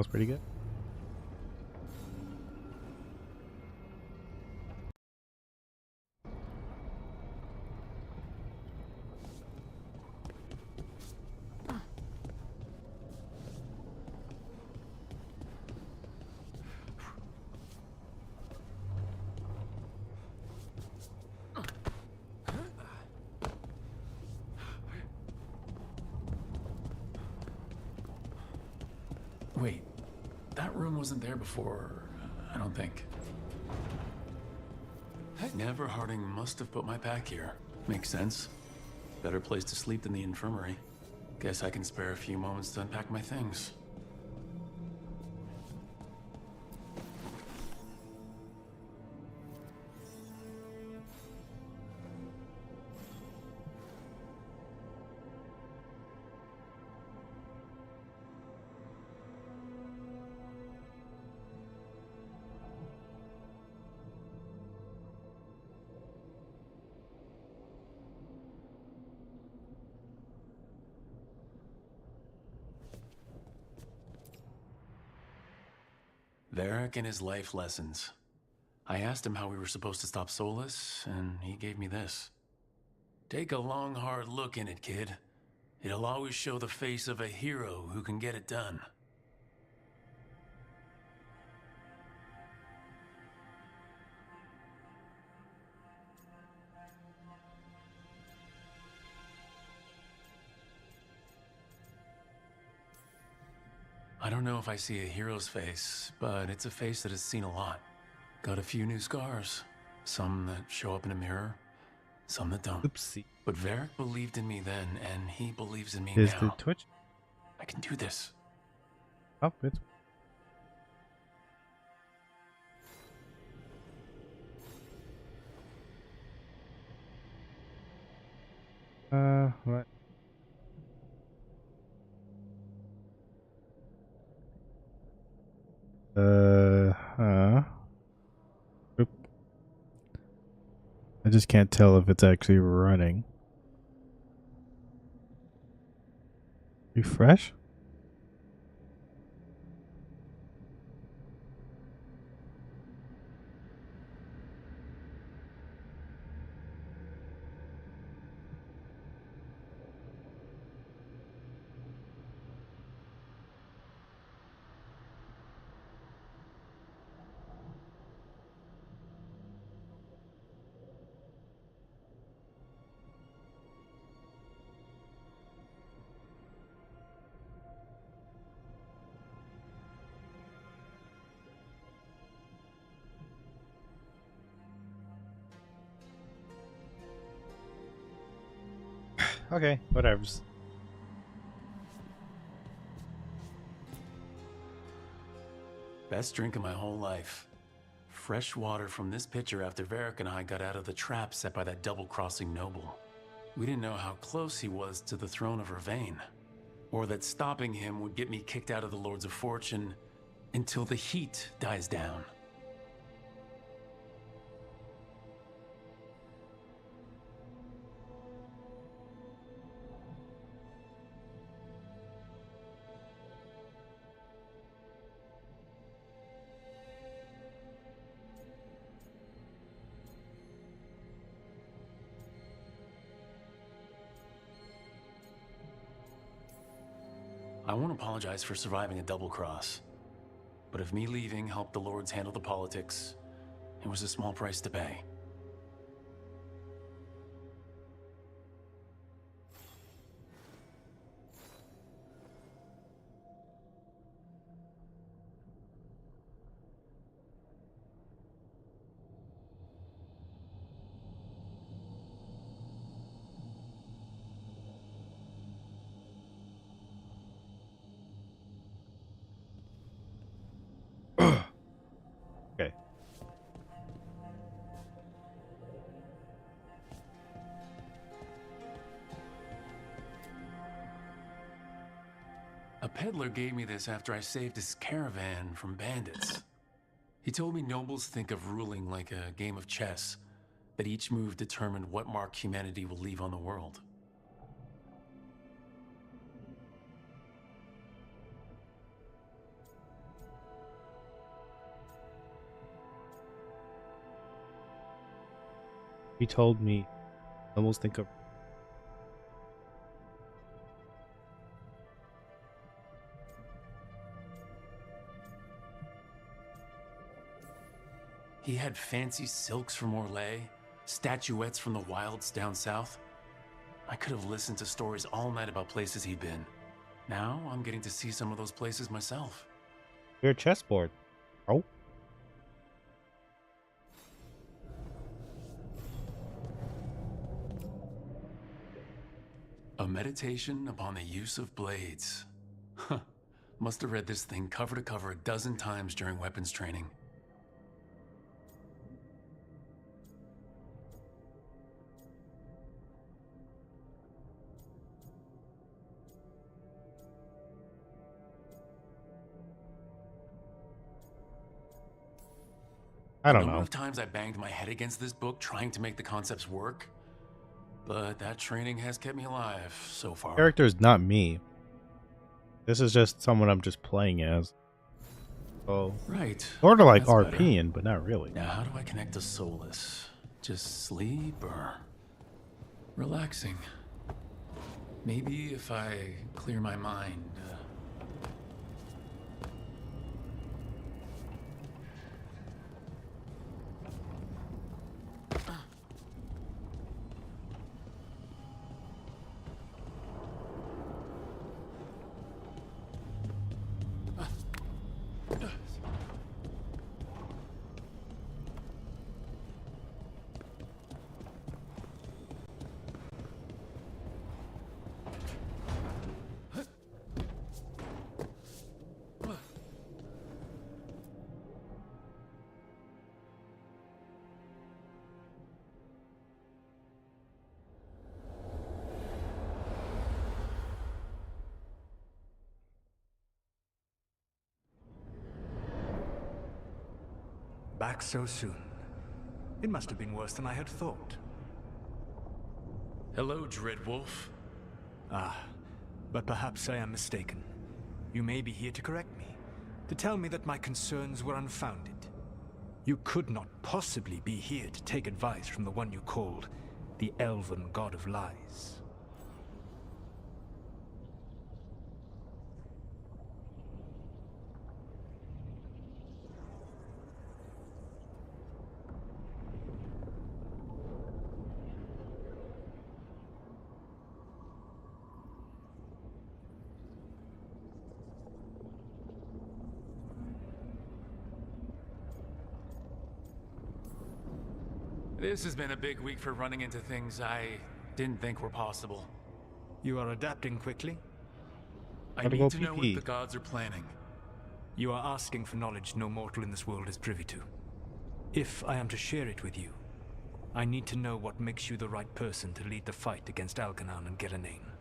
smells pretty good. Wait, that room wasn't there before, I don't think. Never Harding must have put my pack here. Makes sense. Better place to sleep than the infirmary. Guess I can spare a few moments to unpack my things. Varric and his life lessons. I asked him how we were supposed to stop Solus, and he gave me this. Take a long, hard look in it, kid. It'll always show the face of a hero who can get it done. I don't know if I see a hero's face, but it's a face that has seen a lot. Got a few new scars. Some that show up in a mirror, some that don't. Oopsie. But Varric believed in me then, and he believes in me Is now. the Twitch? I can do this. Oh, it's. What? Oop. I just can't tell if it's actually running. Refresh? Okay, whatever's. Best drink of my whole life. Fresh water from this pitcher after Varric and I got out of the trap set by that double-crossing noble. We didn't know how close he was to the throne of Vervain, or that stopping him would get me kicked out of the Lords of Fortune until the heat dies down. I won't apologize for surviving a double cross, but if me leaving helped the Lords handle the politics, it was a small price to pay. Okay. A peddler gave me this after I saved his caravan from bandits. He told me nobles think of ruling like a game of chess, that each move determined what mark humanity will leave on the world. He told me, I almost think of. He had fancy silks from Orlais, statuettes from the wilds down south. I could have listened to stories all night about places he'd been. Now I'm getting to see some of those places myself. Your chessboard. Oh. A meditation upon the use of blades. Huh. Must have read this thing cover to cover a dozen times during weapons training. I don't The number know. of times I banged my head against this book trying to make the concepts work. But that training has kept me alive so far. Character is not me. This is just someone I'm just playing as. Oh, Right. sort of like That's better. RPing, but not really. Now, how do I connect to Solus? Just sleep or relaxing? Maybe if I clear my mind. Back so soon. It must have been worse than I had thought. Hello, Dreadwolf. Ah, but perhaps I am mistaken. You may be here to correct me, to tell me that my concerns were unfounded. You could not possibly be here to take advice from the one you called the Elven God of Lies. This has been a big week for running into things I didn't think were possible. You are adapting quickly? I Gotta need go to know what pee-pee. the gods are planning. You are asking for knowledge no mortal in this world is privy to. If I am to share it with you, I need to know what makes you the right person to lead the fight against Algernon and Ghilanane.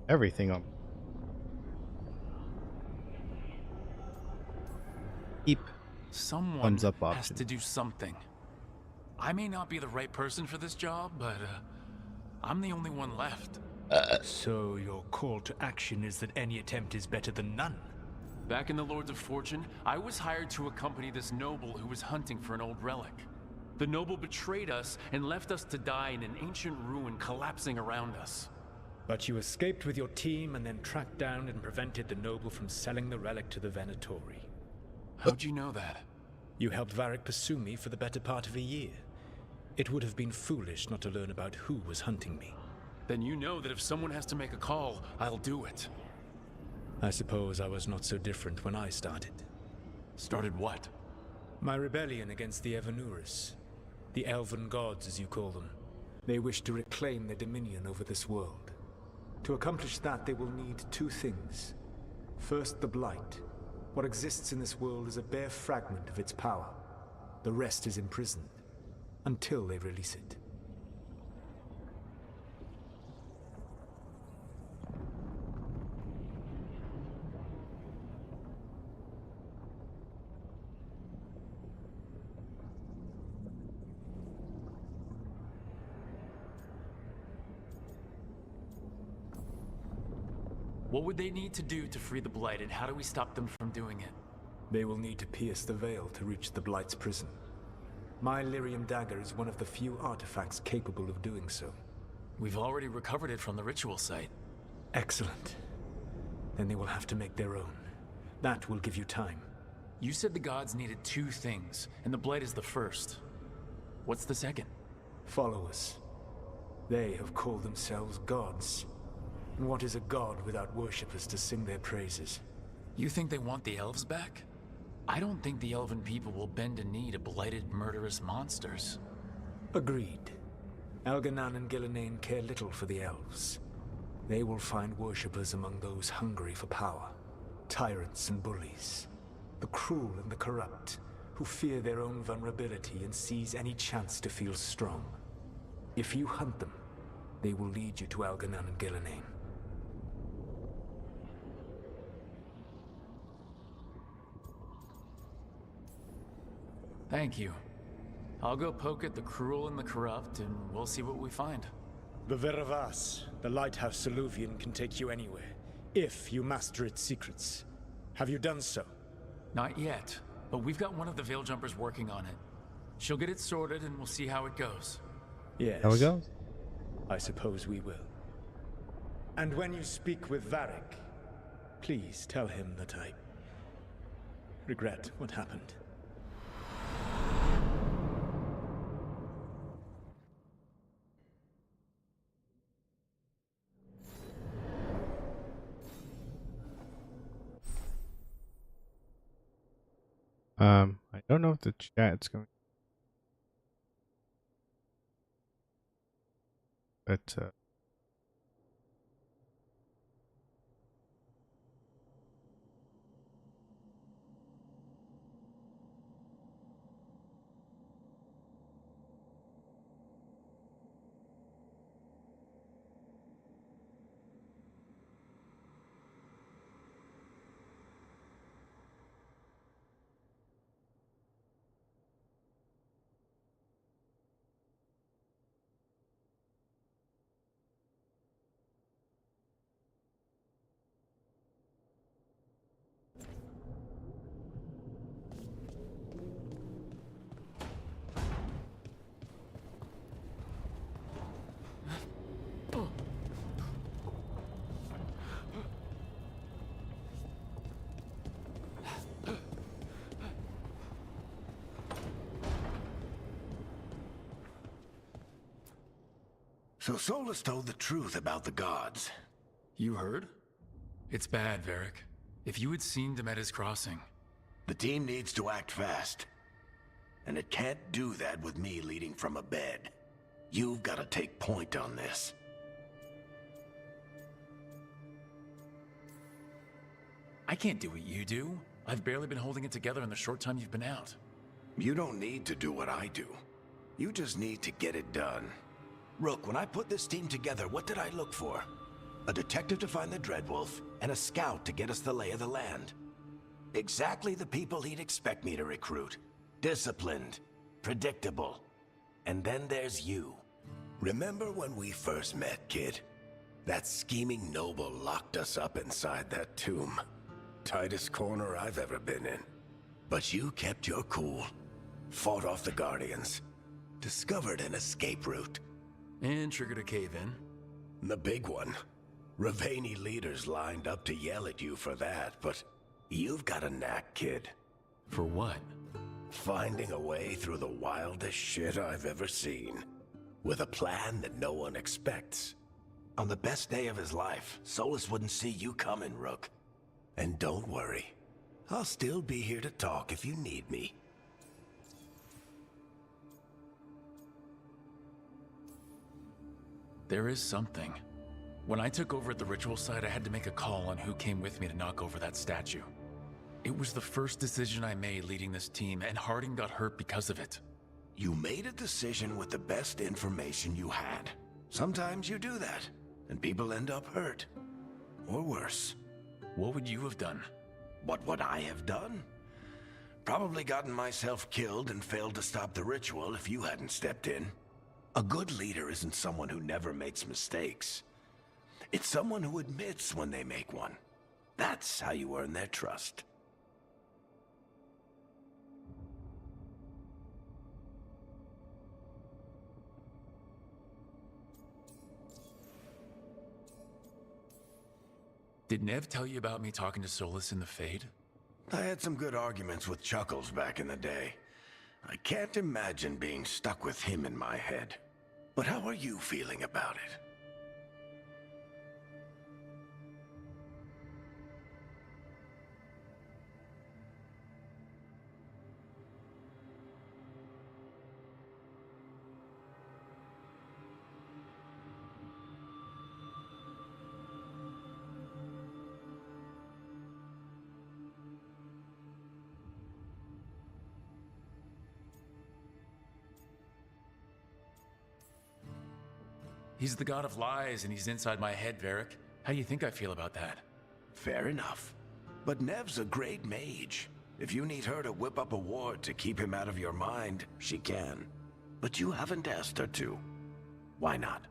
Everything on. Keep Someone thumbs up has option. to do something. I may not be the right person for this job, but I'm the only one left. So your call to action is that any attempt is better than none? Back in the Lords of Fortune, I was hired to accompany this noble who was hunting for an old relic. The noble betrayed us and left us to die in an ancient ruin collapsing around us. But you escaped with your team and then tracked down and prevented the noble from selling the relic to the Venatori. How'd you know that? You helped Varric pursue me for the better part of a year. It would have been foolish not to learn about who was hunting me. Then you know that if someone has to make a call, I'll do it. I suppose I was not so different when I started. Started what? My rebellion against the Evanuris, the elven gods as you call them. They wish to reclaim their dominion over this world. To accomplish that, they will need two things. First, the Blight. What exists in this world is a bare fragment of its power. The rest is imprisoned, until they release it. What would they need to do to free the Blight, and how do we stop them from doing it? They will need to pierce the veil to reach the Blight's prison. My Lyrium dagger is one of the few artifacts capable of doing so. We've already recovered it from the ritual site. Excellent. Then they will have to make their own. That will give you time. You said the gods needed two things, and the Blight is the first. What's the second? Followers. They have called themselves gods. And what is a god without worshippers to sing their praises? You think they want the elves back? I don't think the elven people will bend a knee to blighted, murderous monsters. Agreed. Elganan and Gillenane care little for the elves. They will find worshippers among those hungry for power. Tyrants and bullies. The cruel and the corrupt, who fear their own vulnerability and seize any chance to feel strong. If you hunt them, they will lead you to Elganan and Gillenane. Thank you. I'll go poke at the cruel and the corrupt, and we'll see what we find. The Veravas, the lighthouse Soluvian, can take you anywhere, if you master its secrets. Have you done so? Not yet, but we've got one of the Veil Jumpers working on it. She'll get it sorted, and we'll see how it goes. Yes. How it goes? I suppose we will. And when you speak with Varric, please tell him that I regret what happened. I don't know if the chat's going, but So Solus told the truth about the gods. You heard? It's bad, Varric. If you had seen Demeda's crossing... The team needs to act fast. And it can't do that with me leading from a bed. You've got to take point on this. I can't do what you do. I've barely been holding it together in the short time you've been out. You don't need to do what I do. You just need to get it done. Rook, when I put this team together, what did I look for? A detective to find the Dreadwolf, and a scout to get us the lay of the land. Exactly the people he'd expect me to recruit. Disciplined, predictable. And then there's you. Remember when we first met, kid? That scheming noble locked us up inside that tomb. Tightest corner I've ever been in. But you kept your cool. Fought off the Guardians. Discovered an escape route. And triggered a cave-in. The big one. Ravani leaders lined up to yell at you for that, but you've got a knack, kid. For what? Finding a way through the wildest shit I've ever seen. With a plan that no one expects. On the best day of his life, Solus wouldn't see you coming, Rook. And don't worry. I'll still be here to talk if you need me. There is something. When I took over at the ritual site, I had to make a call on who came with me to knock over that statue. It was the first decision I made leading this team, and Harding got hurt because of it. You made a decision with the best information you had. Sometimes you do that, and people end up hurt. Or worse. What would you have done? What would I have done? Probably gotten myself killed and failed to stop the ritual if you hadn't stepped in. A good leader isn't someone who never makes mistakes. It's someone who admits when they make one. That's how you earn their trust. Did Nev tell you about me talking to Solus in the Fade? I had some good arguments with Chuckles back in the day. I can't imagine being stuck with him in my head. But how are you feeling about it? He's the god of lies, and he's inside my head, Varric. How do you think I feel about that? Fair enough. But Nev's a great mage. If you need her to whip up a ward to keep him out of your mind, she can. But you haven't asked her to. Why not?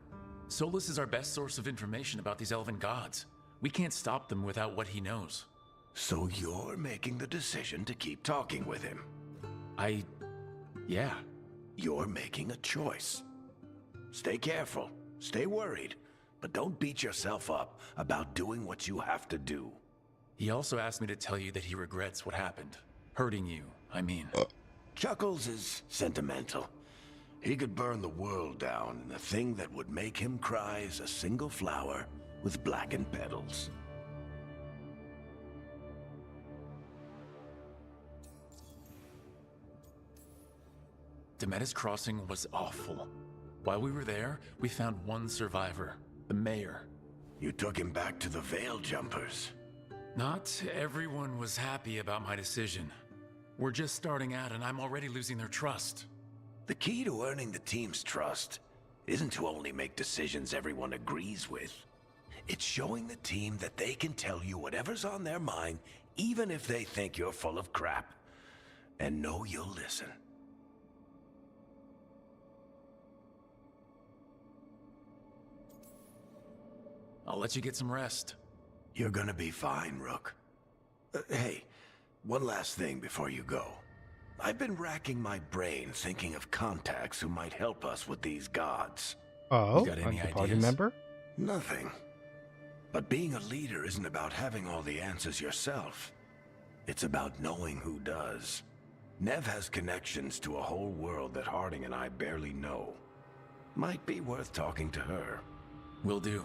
Solus is our best source of information about these elven gods. We can't stop them without what he knows. So you're making the decision to keep talking with him? Yeah. You're making a choice. Stay careful. Stay worried, but don't beat yourself up about doing what you have to do. He also asked me to tell you that he regrets what happened. Hurting you, I mean. Chuckles is sentimental. He could burn the world down, and the thing that would make him cry is a single flower with blackened petals. Demetis Crossing was awful. While we were there, we found one survivor, the mayor. You took him back to the Veil Jumpers. Not everyone was happy about my decision. We're just starting out, and I'm already losing their trust. The key to earning the team's trust isn't to only make decisions everyone agrees with. It's showing the team that they can tell you whatever's on their mind, even if they think you're full of crap. And know you'll listen. I'll let you get some rest. You're gonna be fine, Rook. Hey, one last thing before you go. I've been racking my brain thinking of contacts who might help us with these gods. Oh, got any like a party ideas? member? Nothing. But being a leader isn't about having all the answers yourself. It's about knowing who does. Nev has connections to a whole world that Harding and I barely know. Might be worth talking to her. Will do.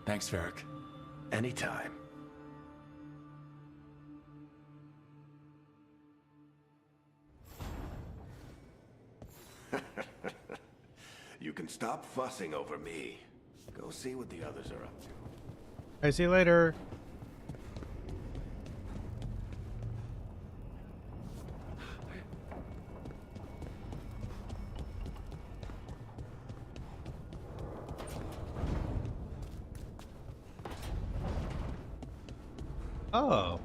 Thanks, Varric. Anytime. You can stop fussing over me. Go see what the others are up to. I see you later. Oh.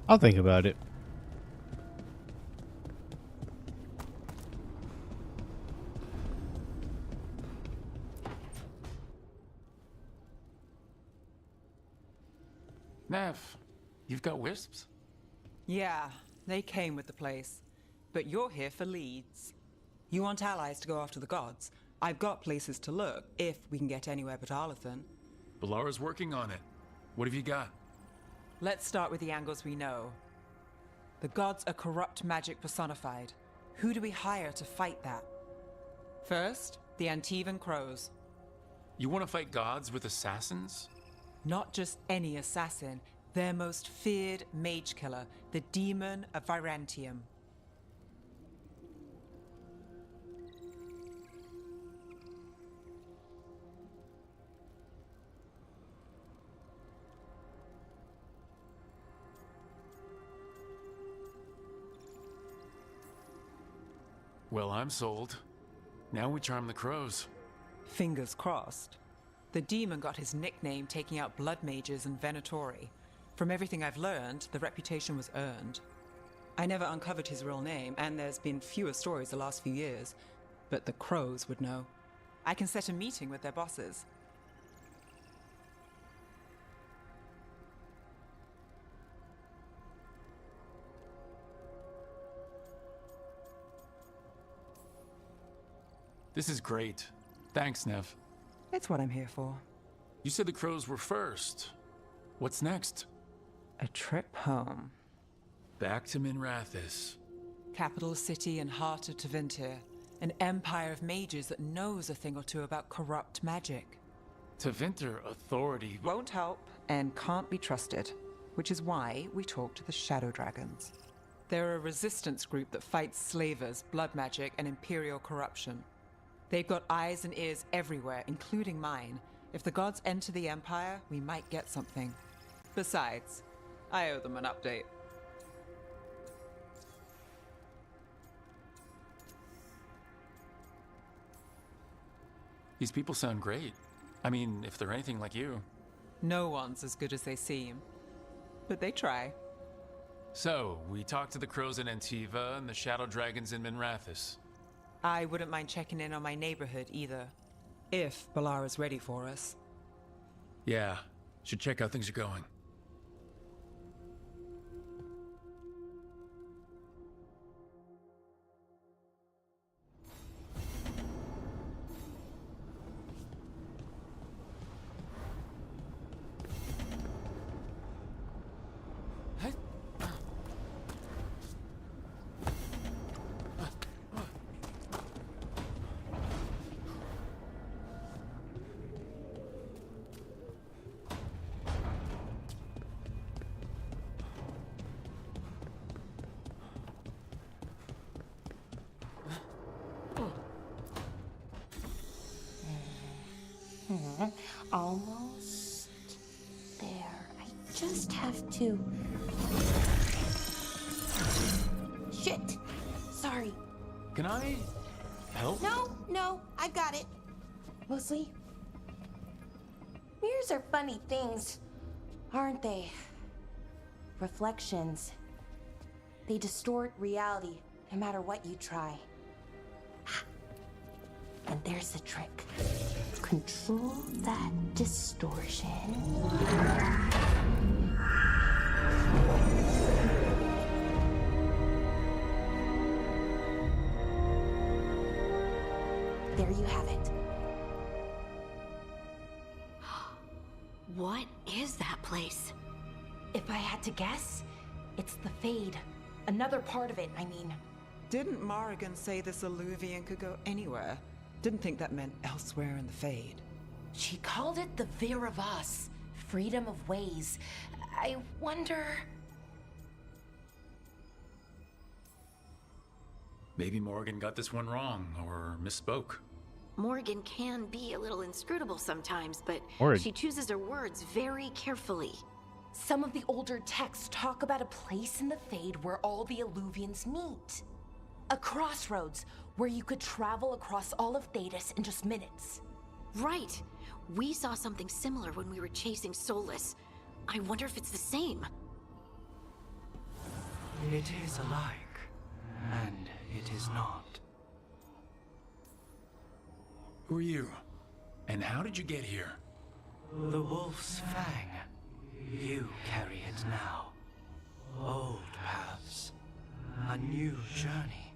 I'll think about it. Nev, you've got wisps? Yeah, they came with the place. But you're here for leads. You want allies to go after the gods? I've got places to look, if we can get anywhere but Arlathan. Balara's working on it. What have you got? Let's start with the angles we know. The gods are corrupt magic personified. Who do we hire to fight that? First, the Antivan Crows. You want to fight gods with assassins? Not just any assassin, their most feared mage killer, the Demon of Virantium. Well, I'm sold. Now we charm the crows. Fingers crossed. The demon got his nickname taking out blood mages and Venatori. From everything I've learned, the reputation was earned. I never uncovered his real name, and there's been fewer stories the last few years, but the crows would know. I can set a meeting with their bosses. This is great. Thanks, Nev. It's what I'm here for. You said the crows were first. What's next? A trip home. Back to Minrathis. Capital city and heart of Tevinter. An empire of mages that knows a thing or two about corrupt magic. Tevinter authority. Won't help and can't be trusted, which is why we talk to the Shadow Dragons. They're a resistance group that fights slavers, blood magic, and imperial corruption. They've got eyes and ears everywhere, including mine. If the gods enter the Empire, we might get something. Besides, I owe them an update. These people sound great. I mean, if they're anything like you. No one's as good as they seem. But they try. So, we talked to the crows in Antiva and the shadow dragons in Minrathis. I wouldn't mind checking in on my neighborhood either. If Balara's ready for us. Yeah, should check how things are going. Almost there. I just have to... Shit! Sorry. Can I help? No, I got it. Mostly, mirrors are funny things, aren't they? Reflections. They distort reality, no matter what you try. And there's the trick. Control that distortion. There you have it. What is that place? If I had to guess, it's the Fade. Another part of it, I mean. Didn't Morrigan say this Alluvian could go anywhere? Didn't think that meant elsewhere in the Fade. She called it the Vir of Us, freedom of ways. I wonder... Maybe Morgan got this one wrong, or misspoke. Morgan can be a little inscrutable sometimes, but Or- she chooses her words very carefully. Some of the older texts talk about a place in the Fade where all the Alluvians meet. A crossroads where you could travel across all of Thedas in just minutes. Right. We saw something similar when we were chasing Solus. I wonder if it's the same. It is alike, and it is not. Who are you? And how did you get here? The Wolf's Fang. You carry it now. Old paths. A new journey.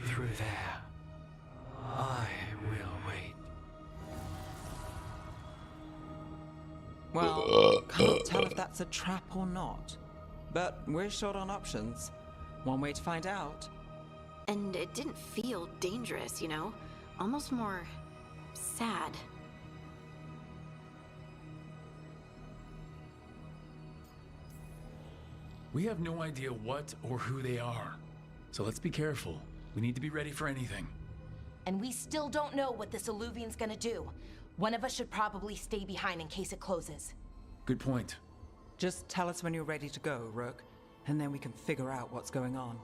Through there. I will wait. Well, can't tell if that's a trap or not. But we're short on options. One way to find out. And it didn't feel dangerous, you know? Almost more sad. We have no idea what or who they are. So let's be careful. We need to be ready for anything. And we still don't know what this Alluvian's gonna do. One of us should probably stay behind in case it closes. Good point. Just tell us when you're ready to go, Rook, and then we can figure out what's going on.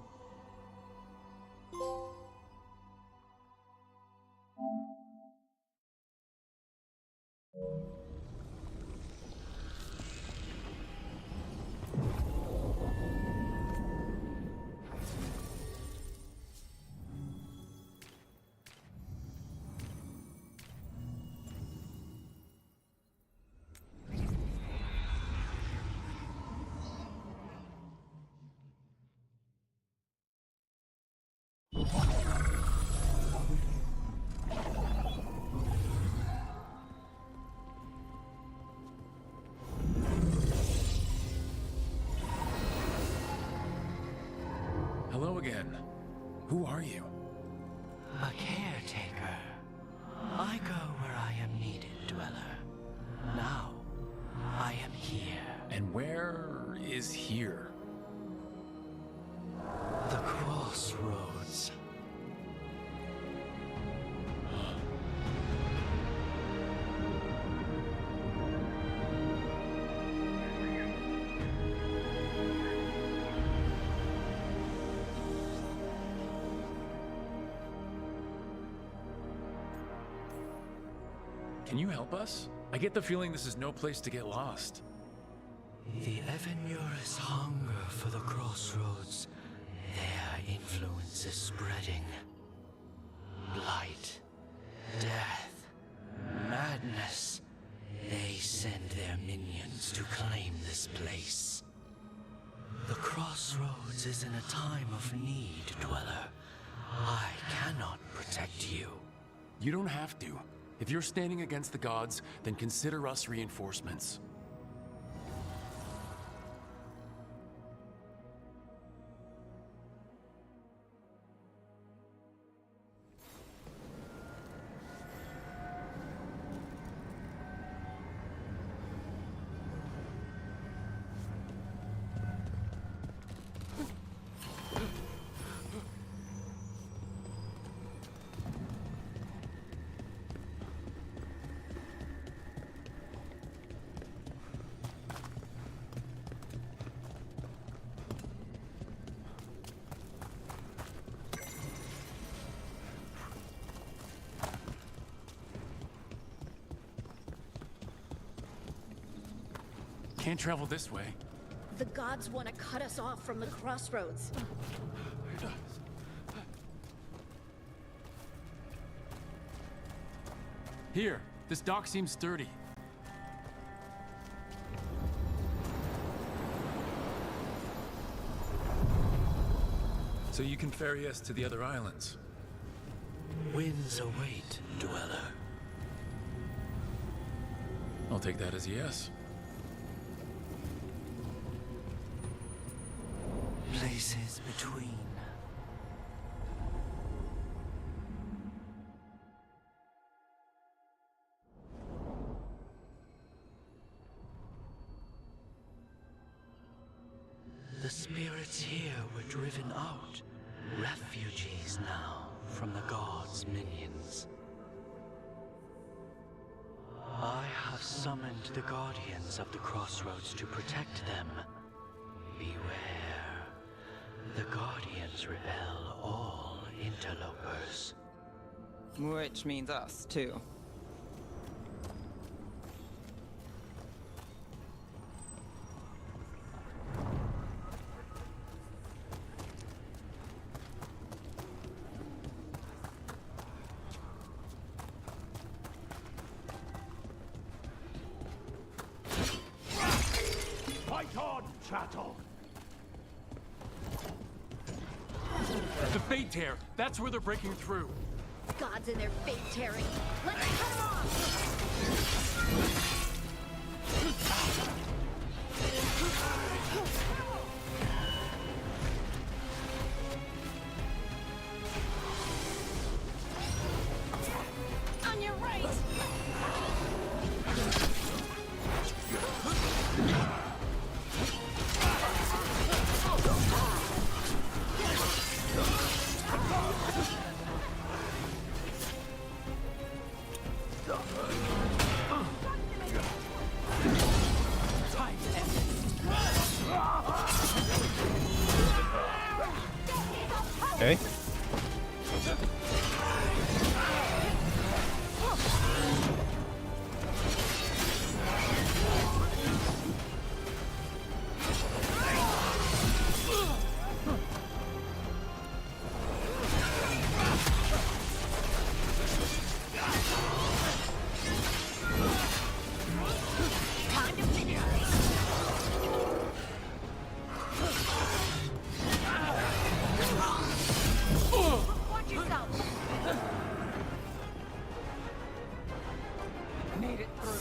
Hello again. Who are you? A caretaker. I go where I am needed, Dweller. Now, I am here. And where is here? The crossroads. Can you help us? I get the feeling this is no place to get lost. The Evanurus hunger for the crossroads. Their influence is spreading. Blight, death, madness. They send their minions to claim this place. The crossroads is in a time of need, Dweller. I cannot protect you. You don't have to. If you're standing against the gods, then consider us reinforcements. Can't travel this way. The gods want to cut us off from the crossroads. Here, this dock seems sturdy. So you can ferry us to the other islands. Winds await, Dweller. I'll take that as a yes. Places between. The spirits here were driven out, refugees now from the gods' minions. I have summoned the guardians of the crossroads to protect them. Beware. The guardians repel all interlopers. Which means us, too. The Fade Tear, that's where they're breaking through. Gods in their fate tearing. Let's cut 'em off! On your right! Okay. Watch yourself! Made it through.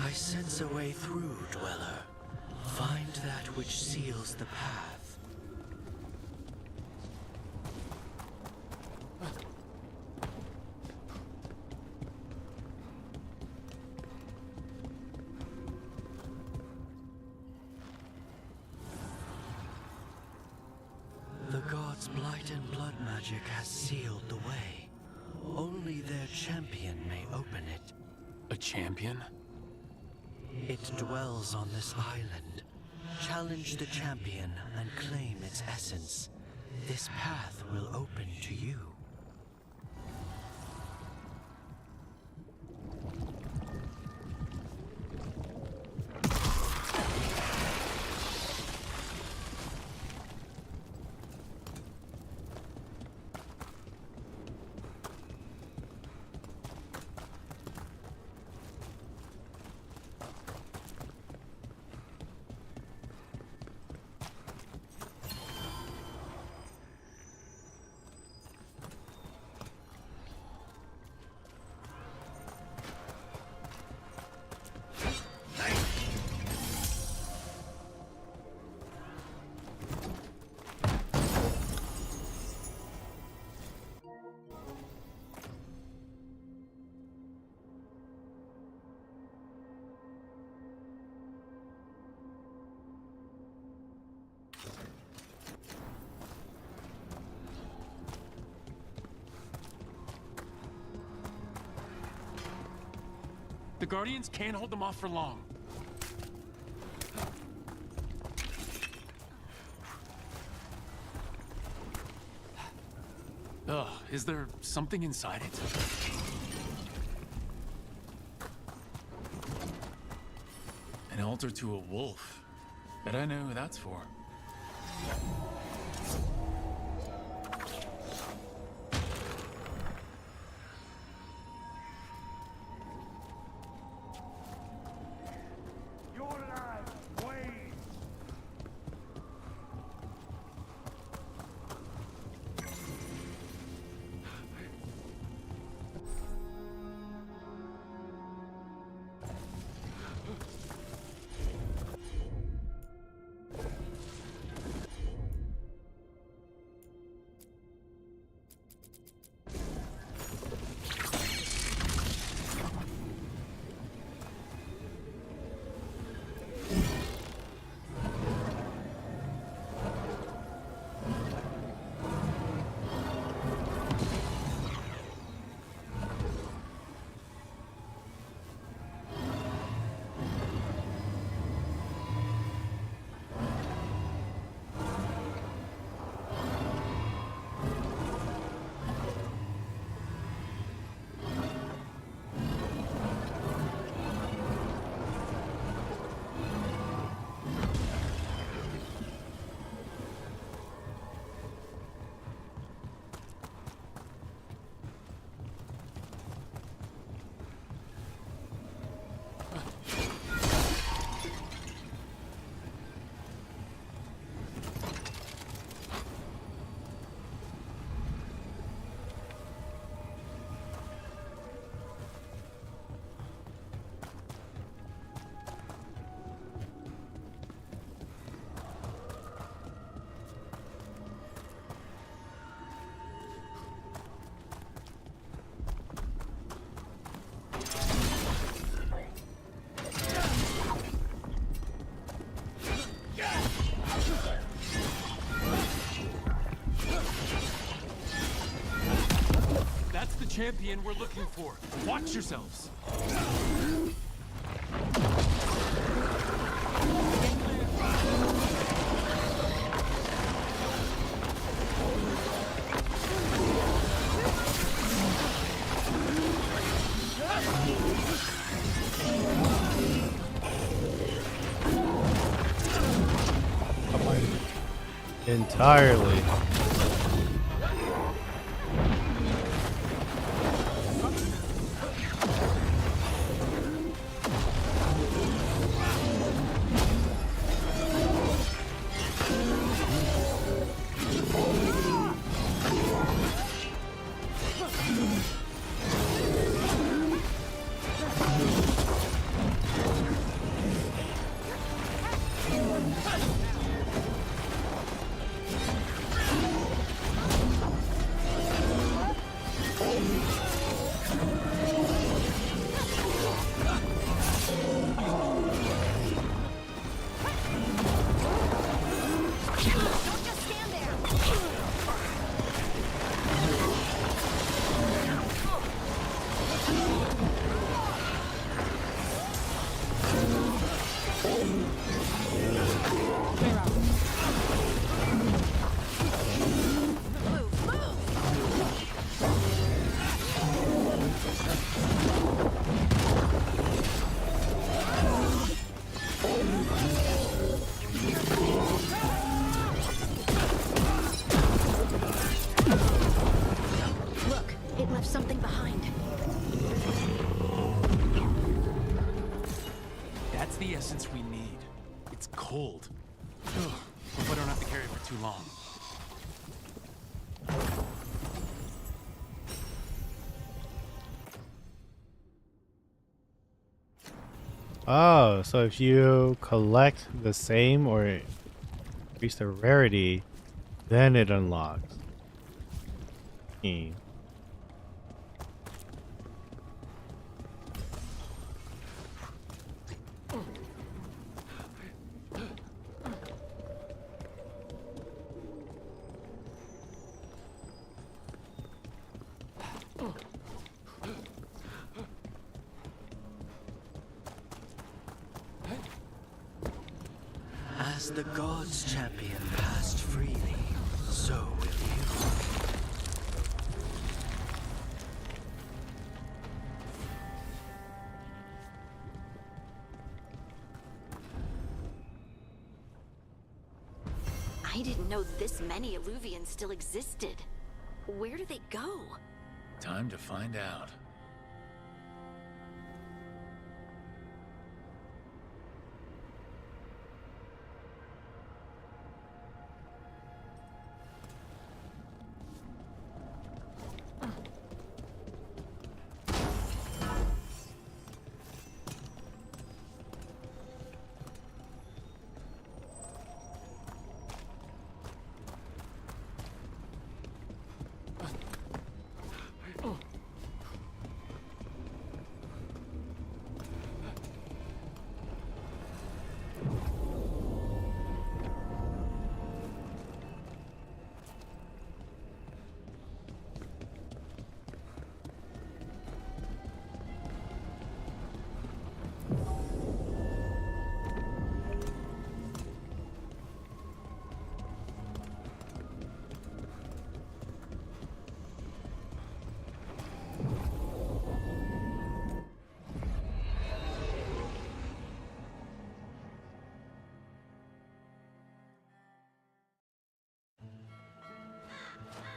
I sense a way through, Dweller. Find that which seals the path. The gods' blight and blood magic has sealed the way. Only their champion may open it. A champion? It dwells on this island. Challenge the champion and claim its essence. This path will open to you. The Guardians can't hold them off for long. Ugh, is there something inside it? An altar to a wolf. Bet I know who that's for. champion we're looking for. Watch yourselves. Entirely. Look, it left something behind. That's the essence we need. It's cold. Ugh. Hope I don't have to carry it for too long. Oh, so if you collect the same or increase the rarity, then it unlocks. Hmm. As the gods' champion passed freely, so will you. I didn't know this many Illuvians still existed. Where do they go? Time to find out.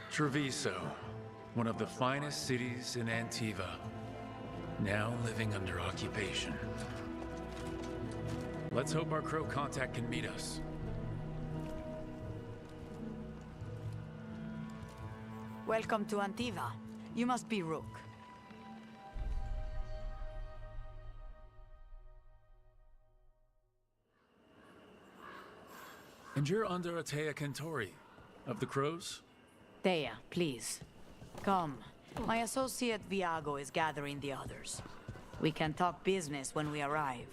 Treviso, one of the finest cities in Antiva, now living under occupation. Let's hope our crow contact can meet us. Welcome to Antiva. You must be Rook. And you're under Atea Kentori, of the crows? Thea, please. Come. My associate Viago is gathering the others. We can talk business when we arrive.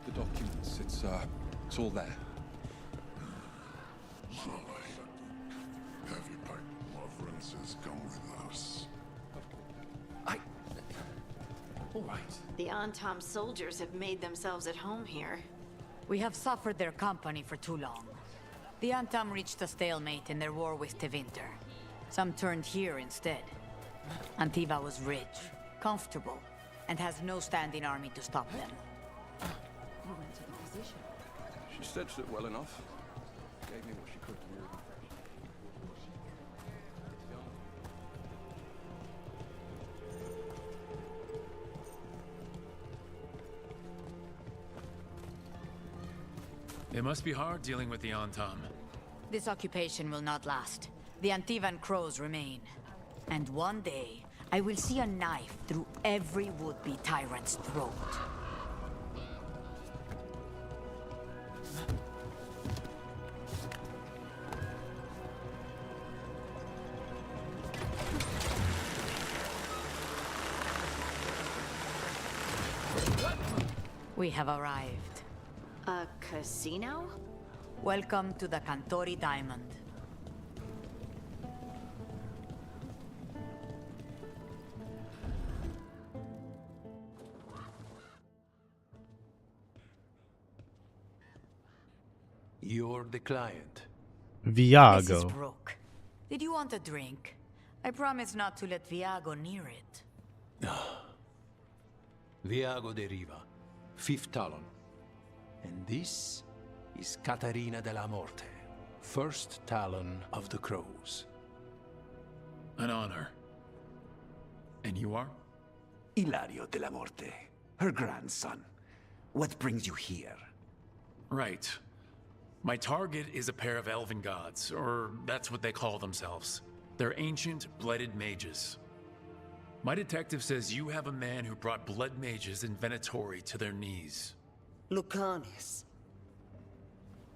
The documents, it's It's all there. Have you packed references? Come with us. All right. The Antom soldiers have made themselves at home here. We have suffered their company for too long. The Antom reached a stalemate in their war with Tevinter. Some turned here instead. Antiva was rich, comfortable, and has no standing army to stop them. You went to the position. She stretched it well enough. Gave me what she could to move. It must be hard dealing with the Antom. This occupation will not last. The Antivan crows remain. And one day, I will see a knife through every would-be tyrant's throat. We have arrived. A casino? Welcome to the Cantori Diamond. You're the client. Viago. Mrs. Brooke, did you want a drink? I promise not to let Viago near it. Viago de Riva, 5th Talon. And this is Caterina della Morte, 1st Talon of the Crows. An honor. And you are? Ilario della Morte, her grandson. What brings you here? Right. My target is a pair of elven gods, or that's what they call themselves. They're ancient, blooded mages. My detective says you have a man who brought blood mages in Venatori to their knees. Lucanus.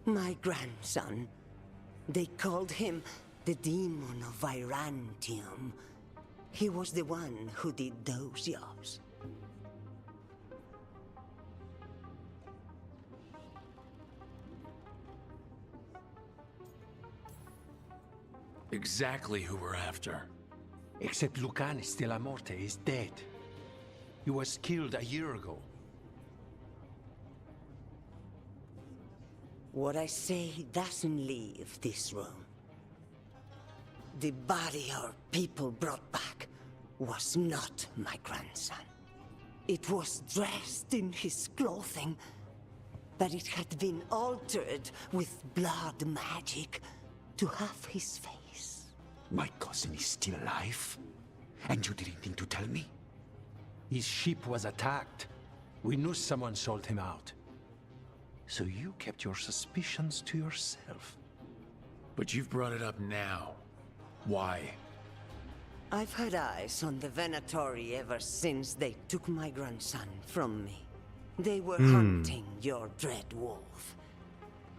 My grandson. They called him the Demon of Virantium. He was the one who did those jobs. Exactly who we're after. Except Lucanus della Morte is dead. He was killed a year ago. What I say doesn't leave this room. The body our people brought back was not my grandson. It was dressed in his clothing, but it had been altered with blood magic to have his face. My cousin is still alive? And you didn't think to tell me? His ship was attacked. We knew someone sold him out. So you kept your suspicions to yourself. But you've brought it up now. Why? I've had eyes on the Venatori ever since they took my grandson from me. They were hunting your dread wolf.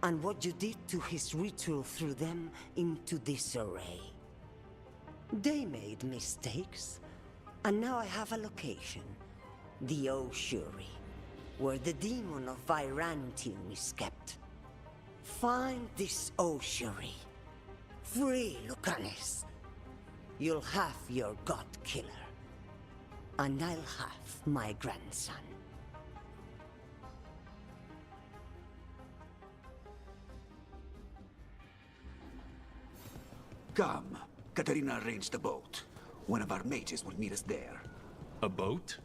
And what you did to his ritual threw them into disarray. They made mistakes, and now I have a location. The Ossuary, where the demon of Virantium is kept. Find this Ossuary. Free Lucanus. You'll have your god killer. And I'll have my grandson. Come. Katerina arranged the boat. One of our mages will meet us there. A boat?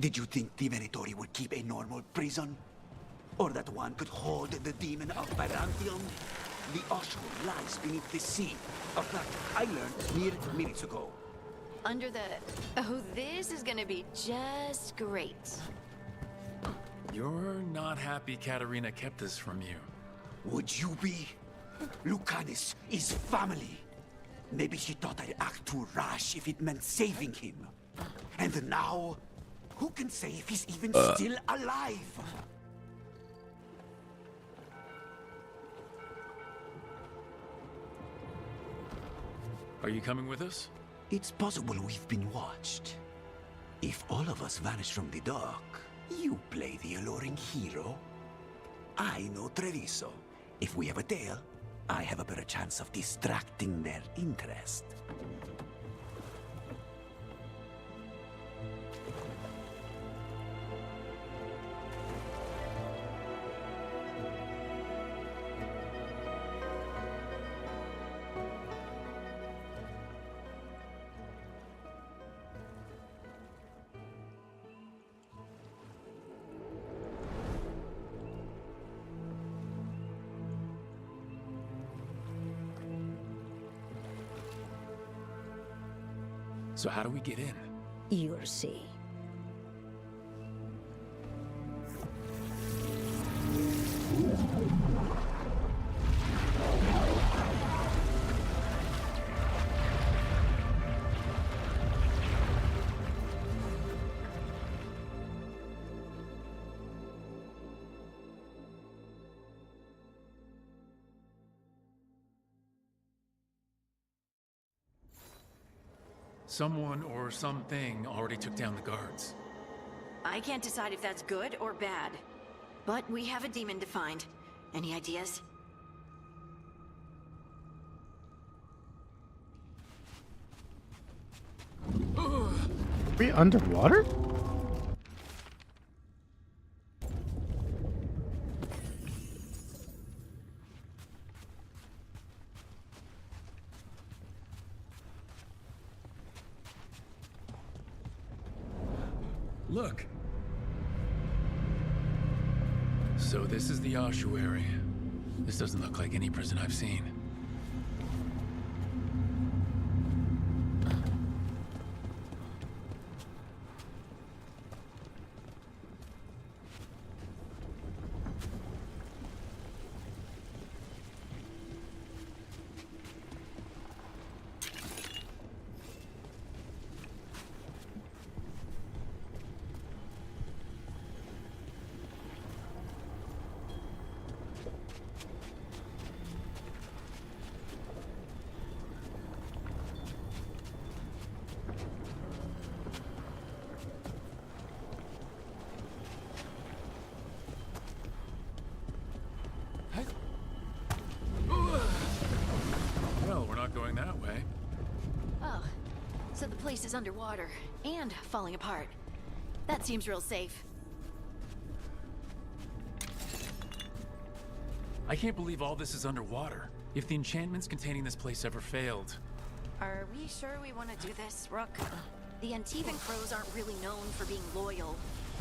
Did you think the Venatori would keep a normal prison? Or that one could hold the demon of Virantium? The Ossuary lies beneath the sea. A fact I learned mere minutes ago. Under the... Oh, this is gonna be just great. You're not happy Katerina kept this from you. Would you be? Lucanus is family. Maybe she thought I'd act too rash if it meant saving him. And now, who can say if he's even still alive? Are you coming with us? It's possible we've been watched. If all of us vanish from the dock, you play the alluring hero. I know Treviso. If we have a tail, I have a better chance of distracting their interest. So how do we get in? You'll see. Someone or something already took down the guards. I can't decide if that's good or bad. But we have a demon to find. Any ideas? Are we underwater? Look. So this is the ossuary. This doesn't look like any prison I've seen. Well, we're not going that way. Oh, so the place is underwater and falling apart. That seems real safe. I can't believe all this is underwater. If the enchantments containing this place ever failed. Are we sure we want to do this, Rook? The Antivan Crows aren't really known for being loyal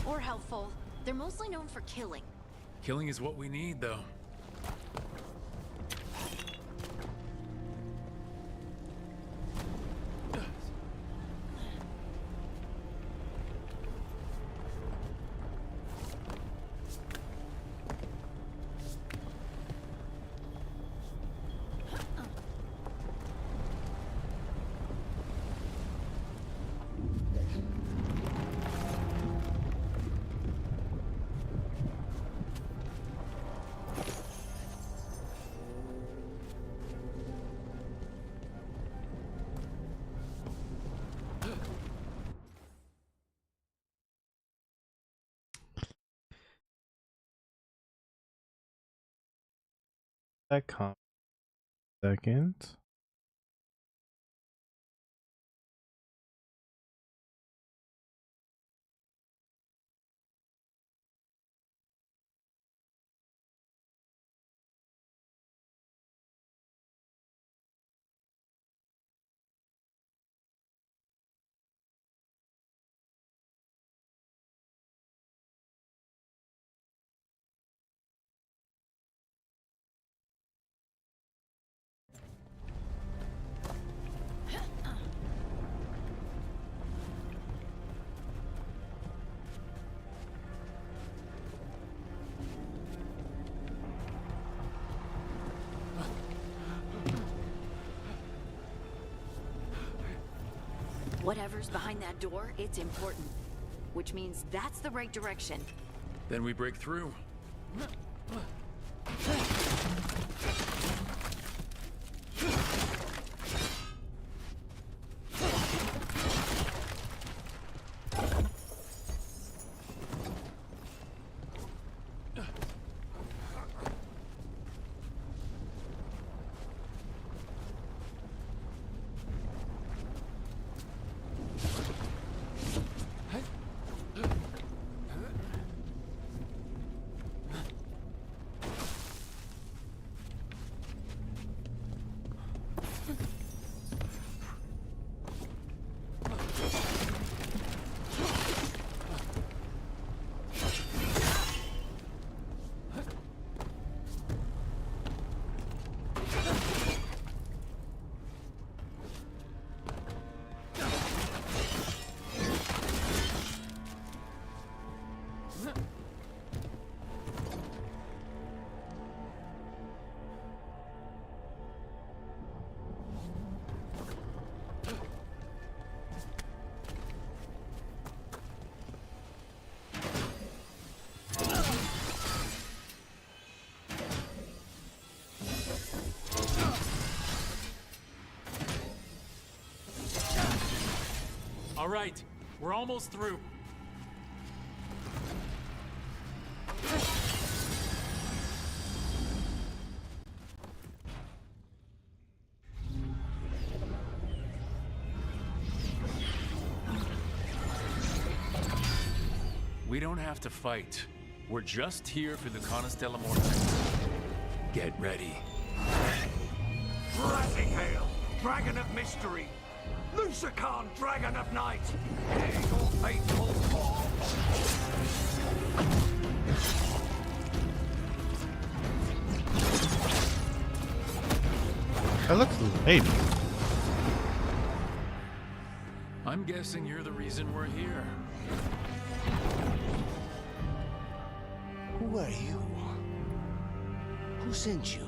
or helpful. They're mostly known for killing. Killing is what we need, though. That com second. Whatever's behind that door, it's important. Which means that's the right direction. Then we break through. All right, we're almost through. We don't have to fight. We're just here for the Constella Morte. Get ready. Razikale, Dragon of Mystery. Lucican, Dragon of Night. Your faithful form. That looks lame. I'm guessing you're the reason we're here. Who are you? Who sent you?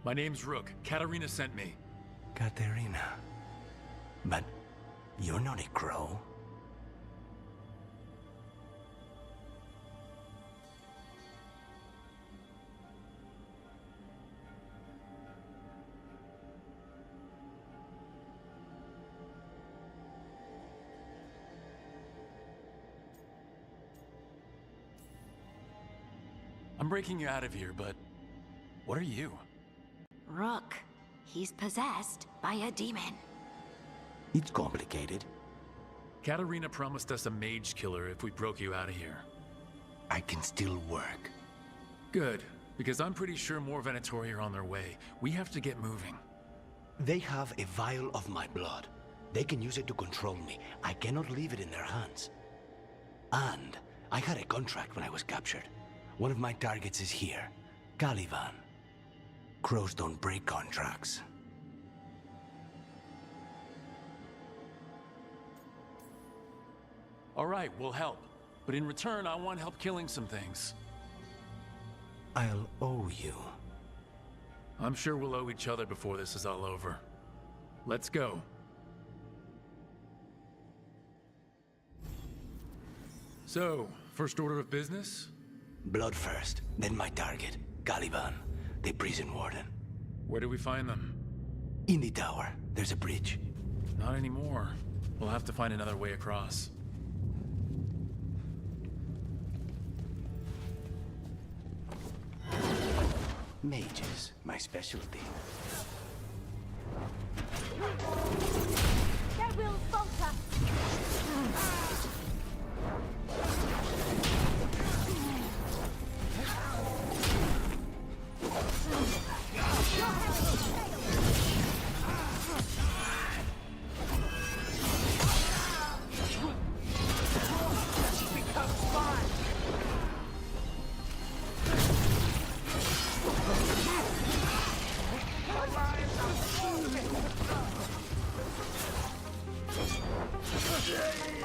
My name's Rook. Katarina sent me. Katerina. But you're not a crow. I'm breaking you out of here, but what are you? Rook. He's possessed by a demon. It's complicated. Katarina promised us a mage killer if we broke you out of here. I can still work. Good, because I'm pretty sure more Venatori are on their way. We have to get moving. They have a vial of my blood. They can use it to control me. I cannot leave it in their hands. And I had a contract when I was captured. One of my targets is here, Caliban. Crows don't break contracts. All right, we'll help. But in return, I want help killing some things. I'll owe you. I'm sure we'll owe each other before this is all over. Let's go. So, first order of business? Blood first, then my target, Caliban, the prison warden. Where do we find them? In the tower. There's a bridge. Not anymore. We'll have to find another way across. Mages, my specialty. Their will falter.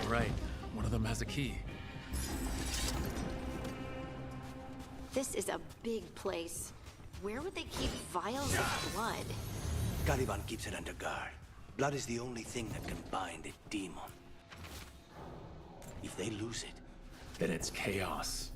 Right. One of them has a key. This is a big place. Where would they keep vials of blood? Caliban keeps it under guard. Blood is the only thing that can bind a demon. If they lose it, Then it's chaos.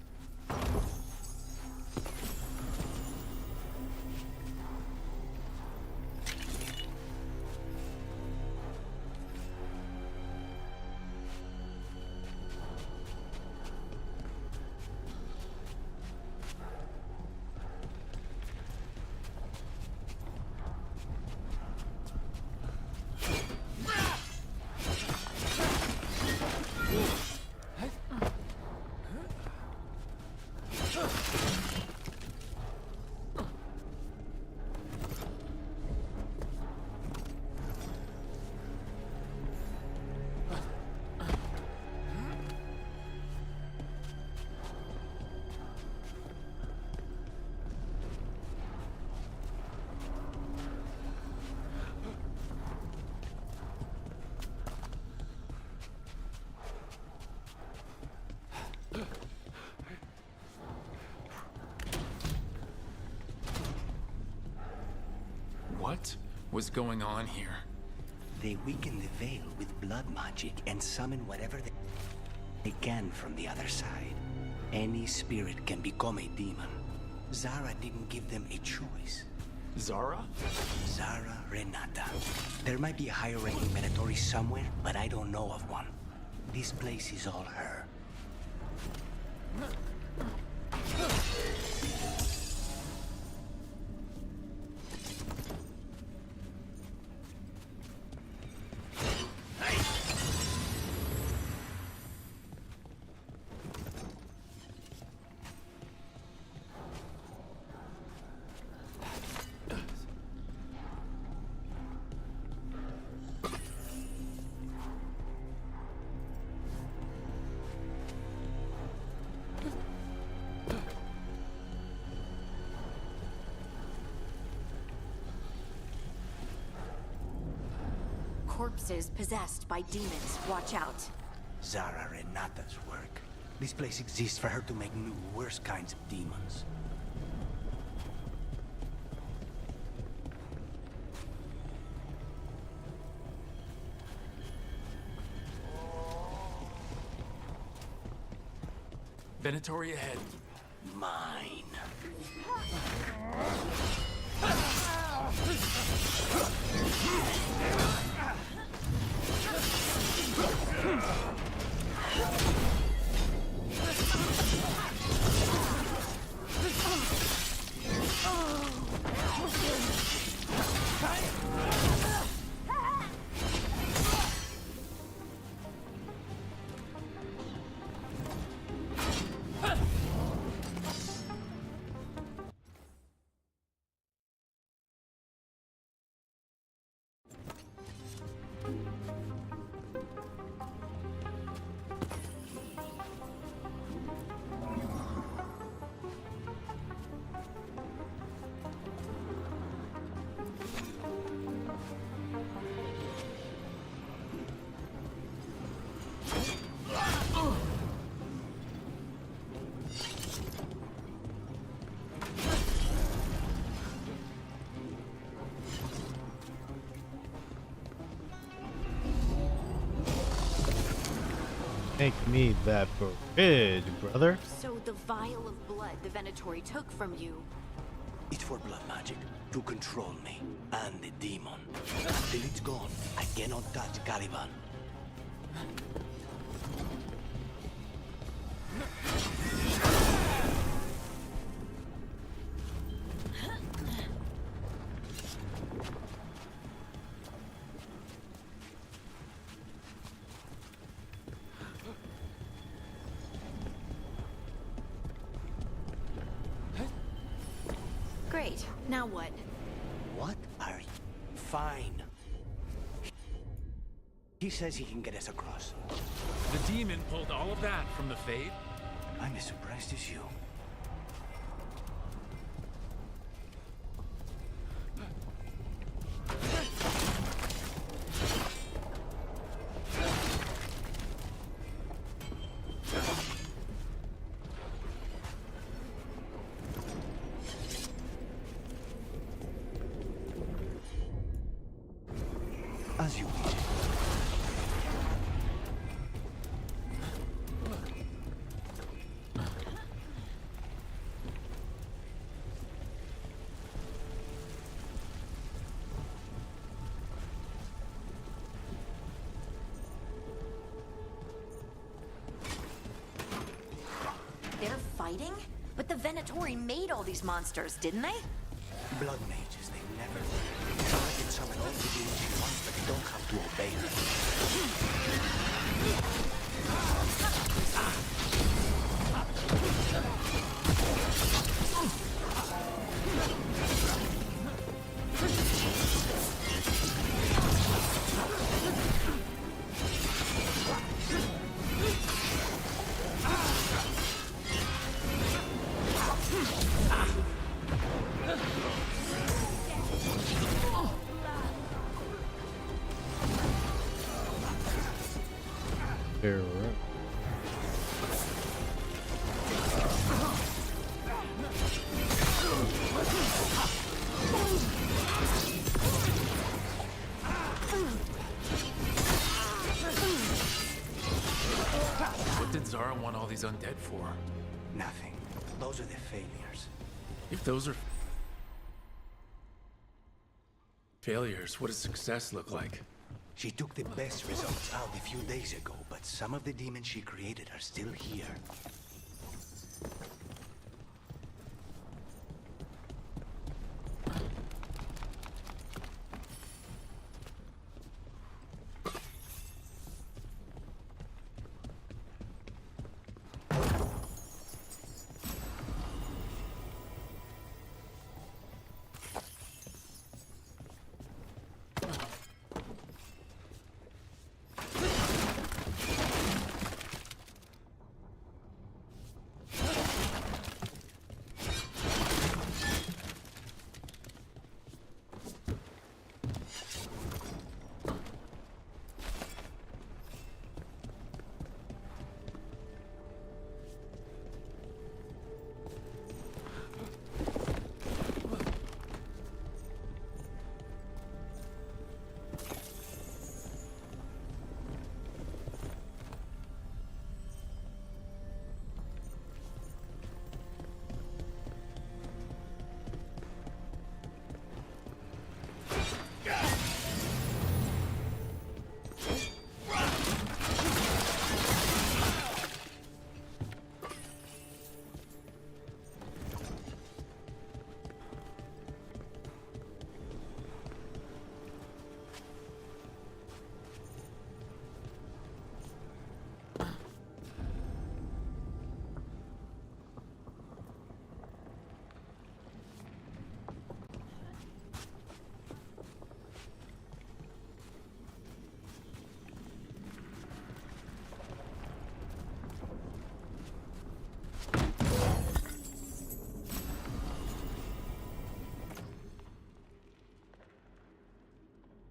What was going on here? they weaken the Veil with blood magic and summon whatever they can from the other side. Any spirit can become a demon. Zara didn't give them a choice. Zara? Zara Renata. There might be a higher-ranking Venatori somewhere, but I don't know of one. This place is all her. Corpses possessed by demons. Watch out. Zara Renata's work. This place exists for her to make new, worse kinds of demons. Venatori ahead. Mine. Make me that bridge, brother. So the vial of blood the Venatori took from you. It's for blood magic, to control me, and the demon. Until it's gone, I cannot touch Caliban. Great. Now what? What are you? Fine. He says he can get us across. The demon pulled all of that from the Fade? I'm as surprised as you. As you wish. They're fighting? But the Venatori made all these monsters, didn't they? Blood mages, they never learn. Zara can summon all the demons she wants, but they don't have to obey her. Here, right. What did Zara want all these undead for? Nothing. Those are the failures. If those are... Failures, what does success look like? She took the best results out a few days ago, but some of the demons she created are still here.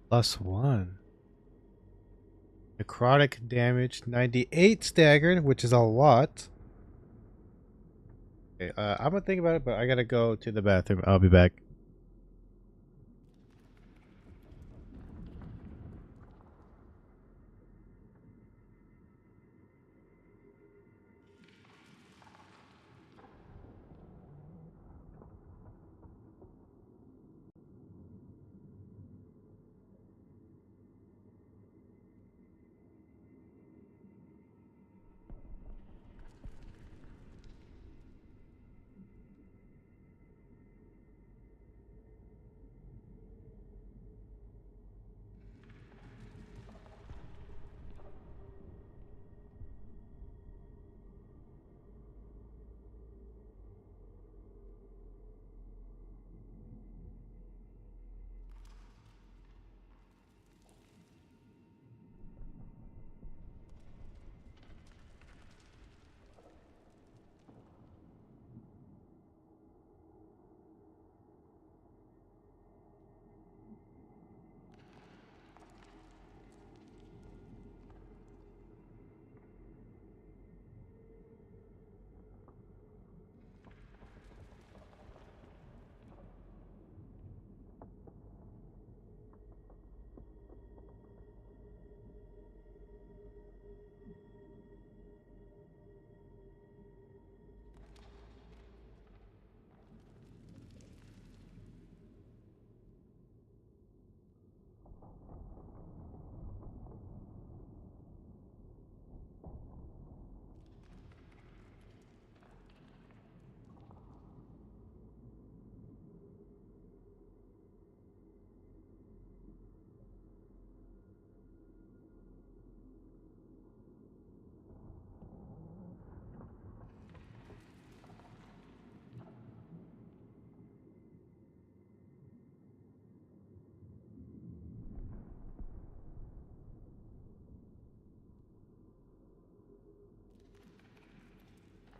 +1. Necrotic damage 98 staggered, which is a lot. Okay, I'm gonna think about it, but I gotta go to the bathroom. I'll be back.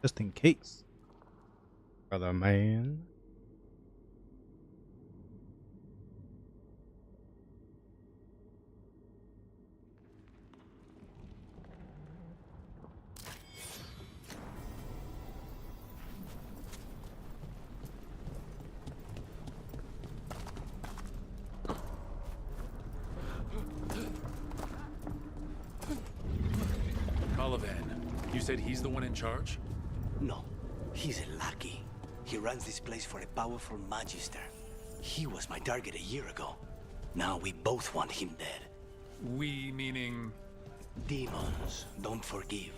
Just in case. Brother man. Colivan, you said he's the one in charge? No, he's a lackey. He runs this place for a powerful magister. He was my target a year ago. Now we both want him dead. We meaning... Demons don't forgive.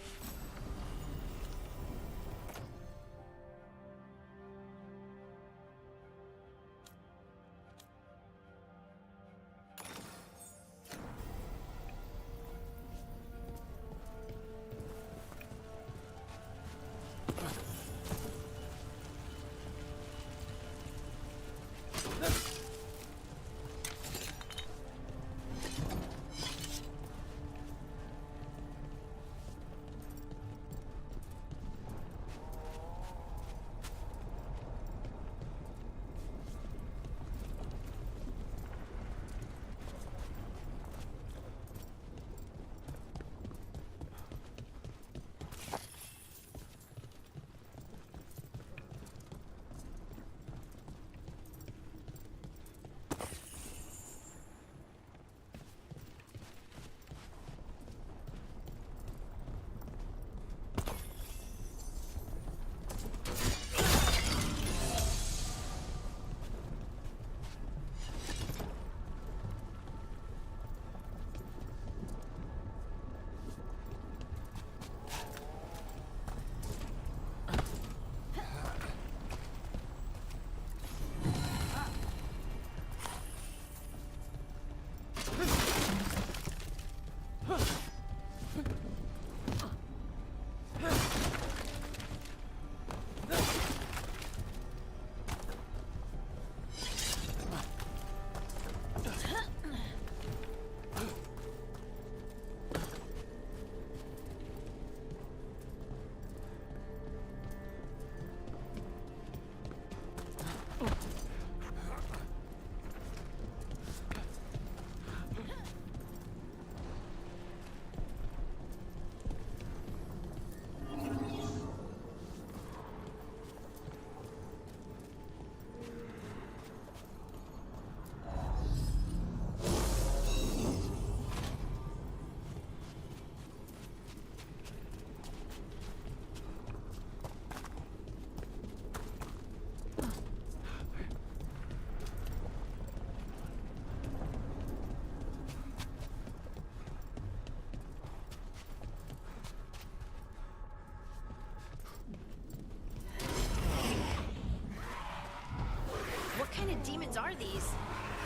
What kind of demons are these?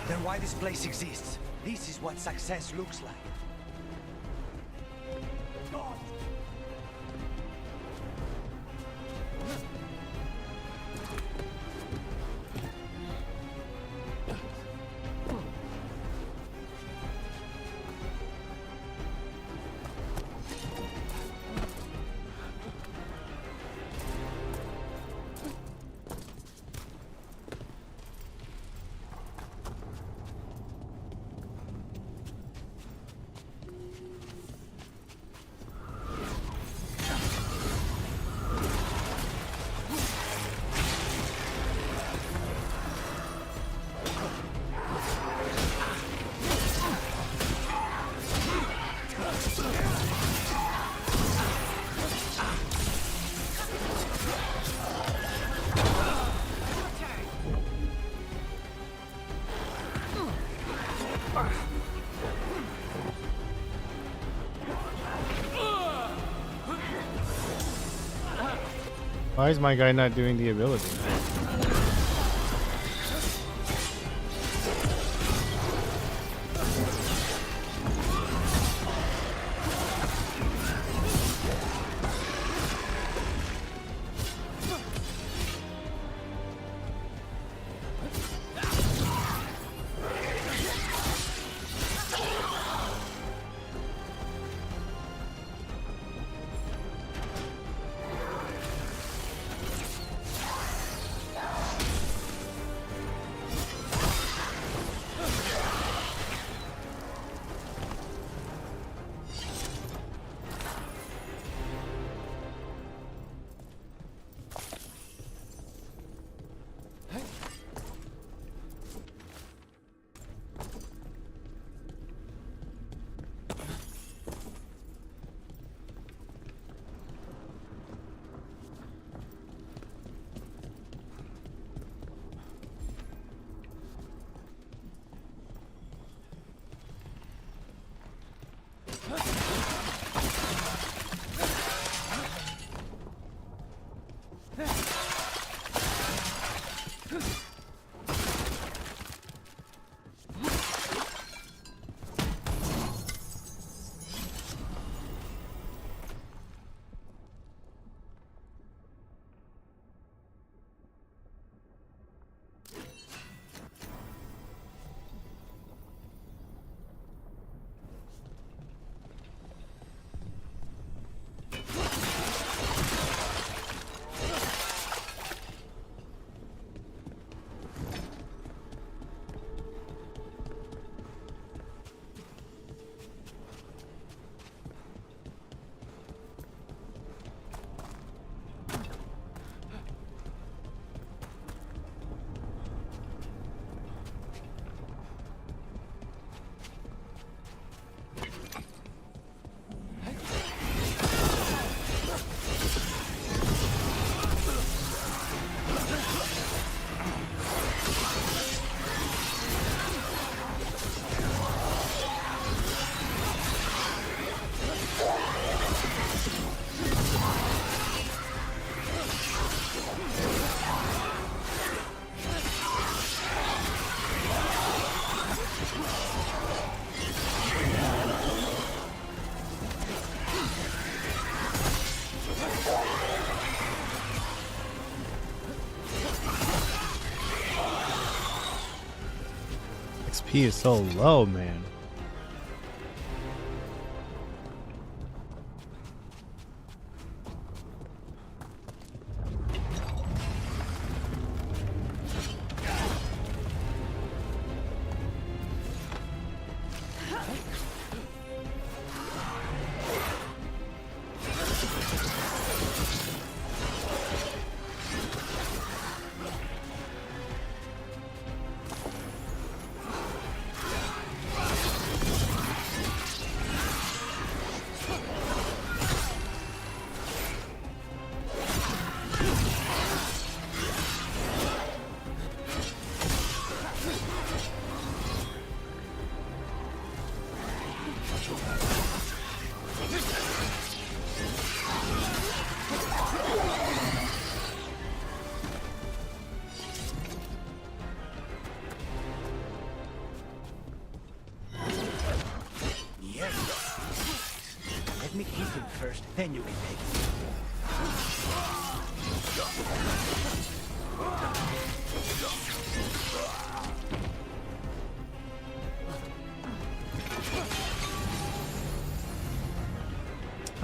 Then why this place exists? This is what success looks like. Why is my guy not doing the ability? XP is so low, man. Let me hit him first, then you can take him.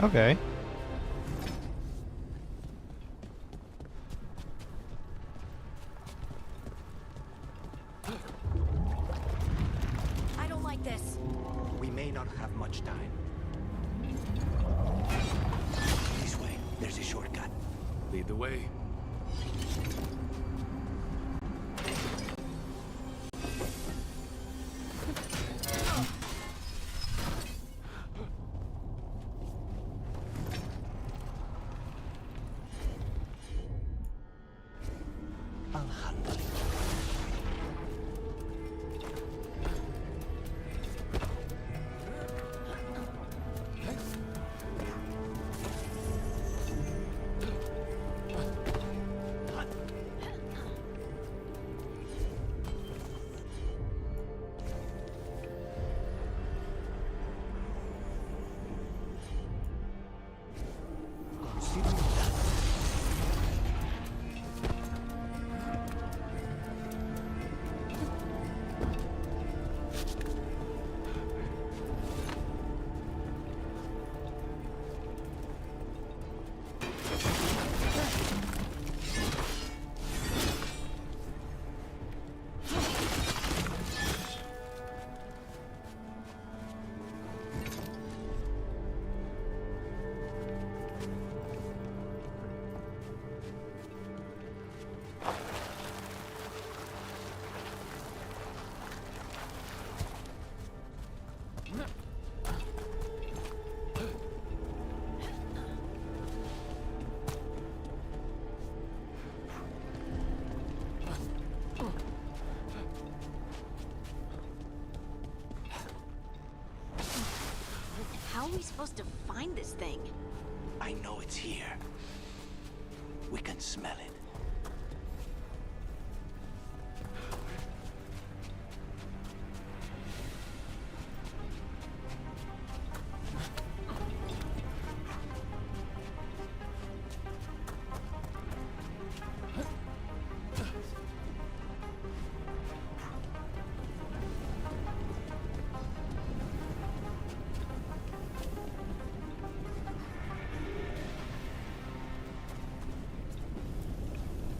Okay. I don't like this. We may not have much time. This way. There's a shortcut. Lead the way. I'll handle it. Consider it done. How are we supposed to find this thing? I know it's here. We can smell it.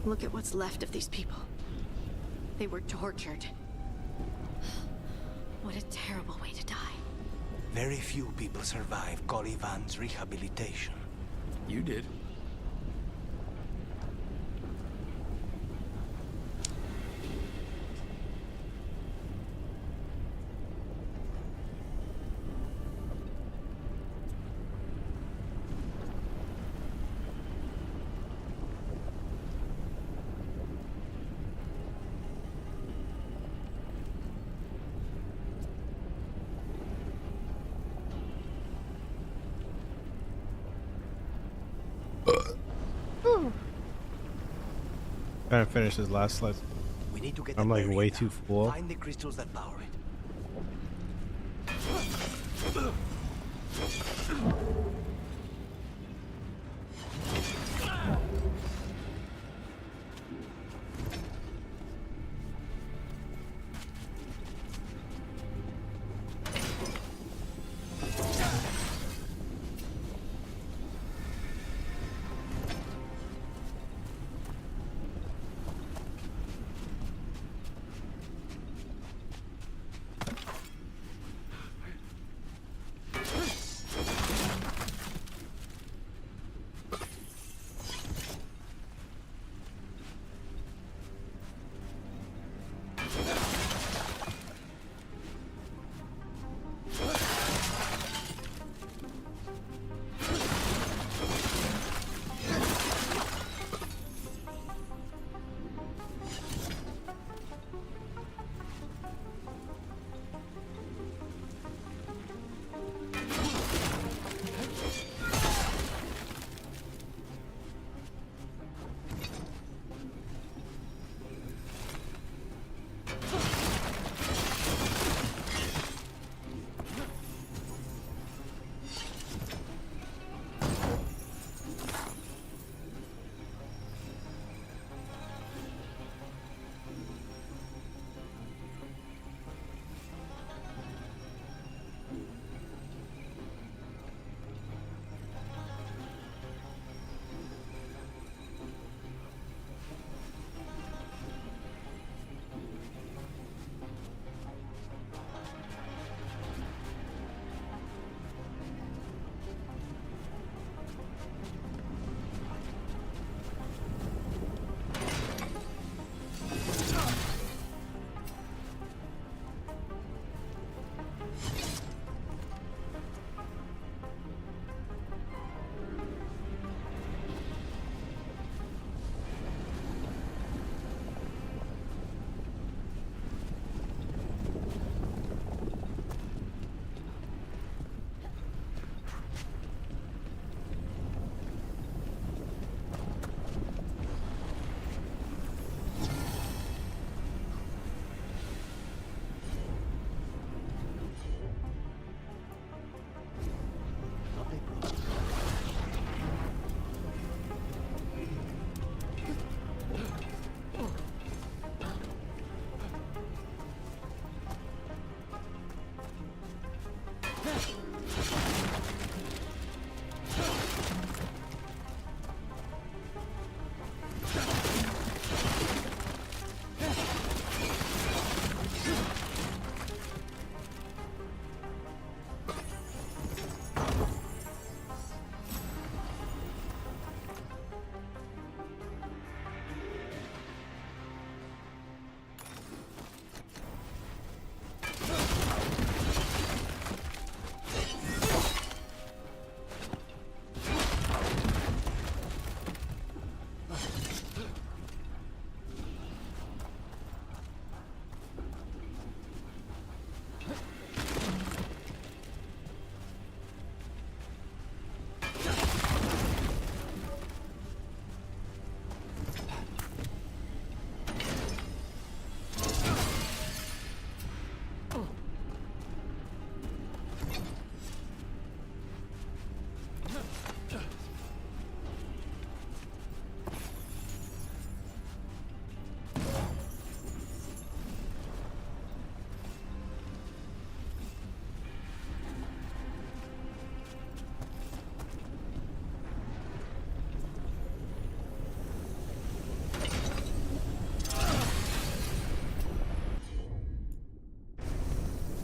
Look at what's left of these people. They were tortured. What a terrible way to die. Very few people survive Colivan's rehabilitation. You did. Trying to finish this last slide. We need to get I'm the like barrier way down. too full. Find the crystals that power it.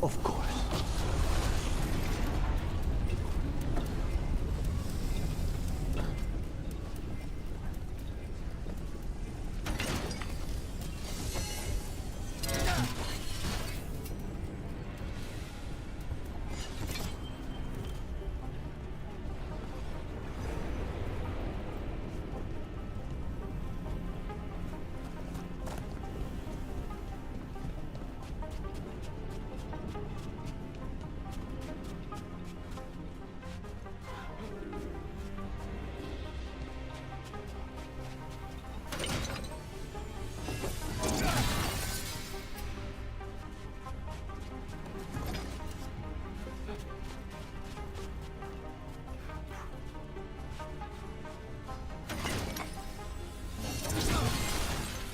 Of course.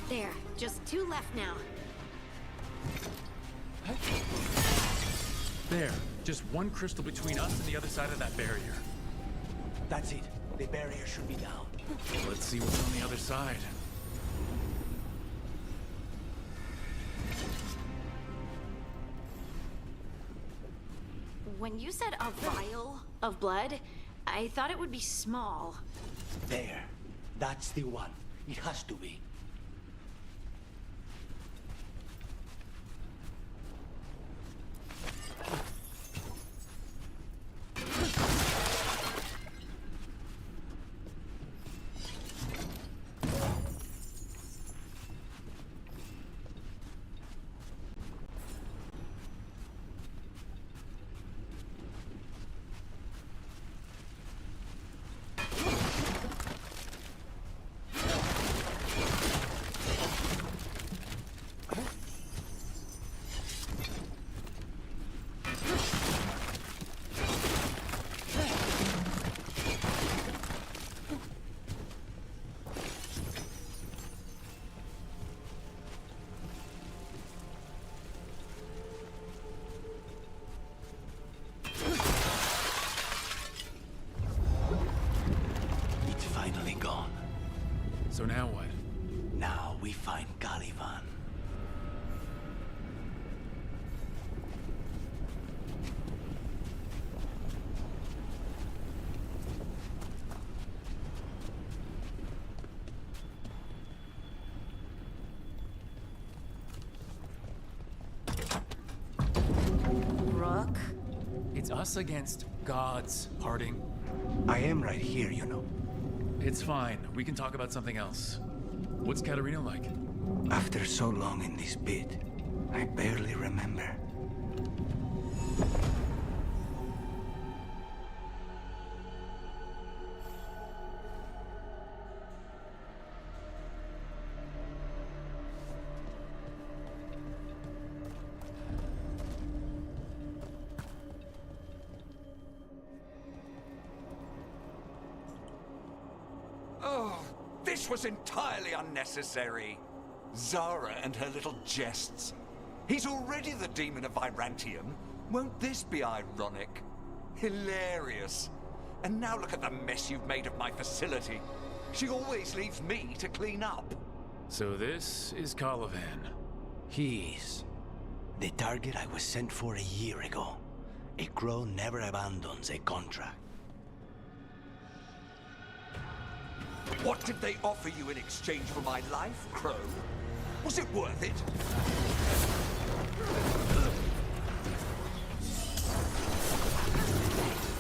There, just 2 left now. There, just 1 crystal between us and the other side of that barrier. That's it. The barrier should be down. Let's see what's on the other side. When you said a vial of blood, I thought it would be small. There. That's the one. It has to be. So now what? Now we find Caliban. Rook? It's us against gods, Harding. I am right here, you know. It's fine. We can talk about something else. What's Katarina like? After so long in this pit, I barely remember. This was entirely unnecessary. Zara and her little jests. He's already the demon of Virantium. Won't this be ironic? Hilarious. And now look at the mess you've made of my facility. She always leaves me to clean up. So this is Caliban. He is. The target I was sent for a year ago. A crow never abandons a contract. What did they offer you in exchange for my life, Crow? Was it worth it?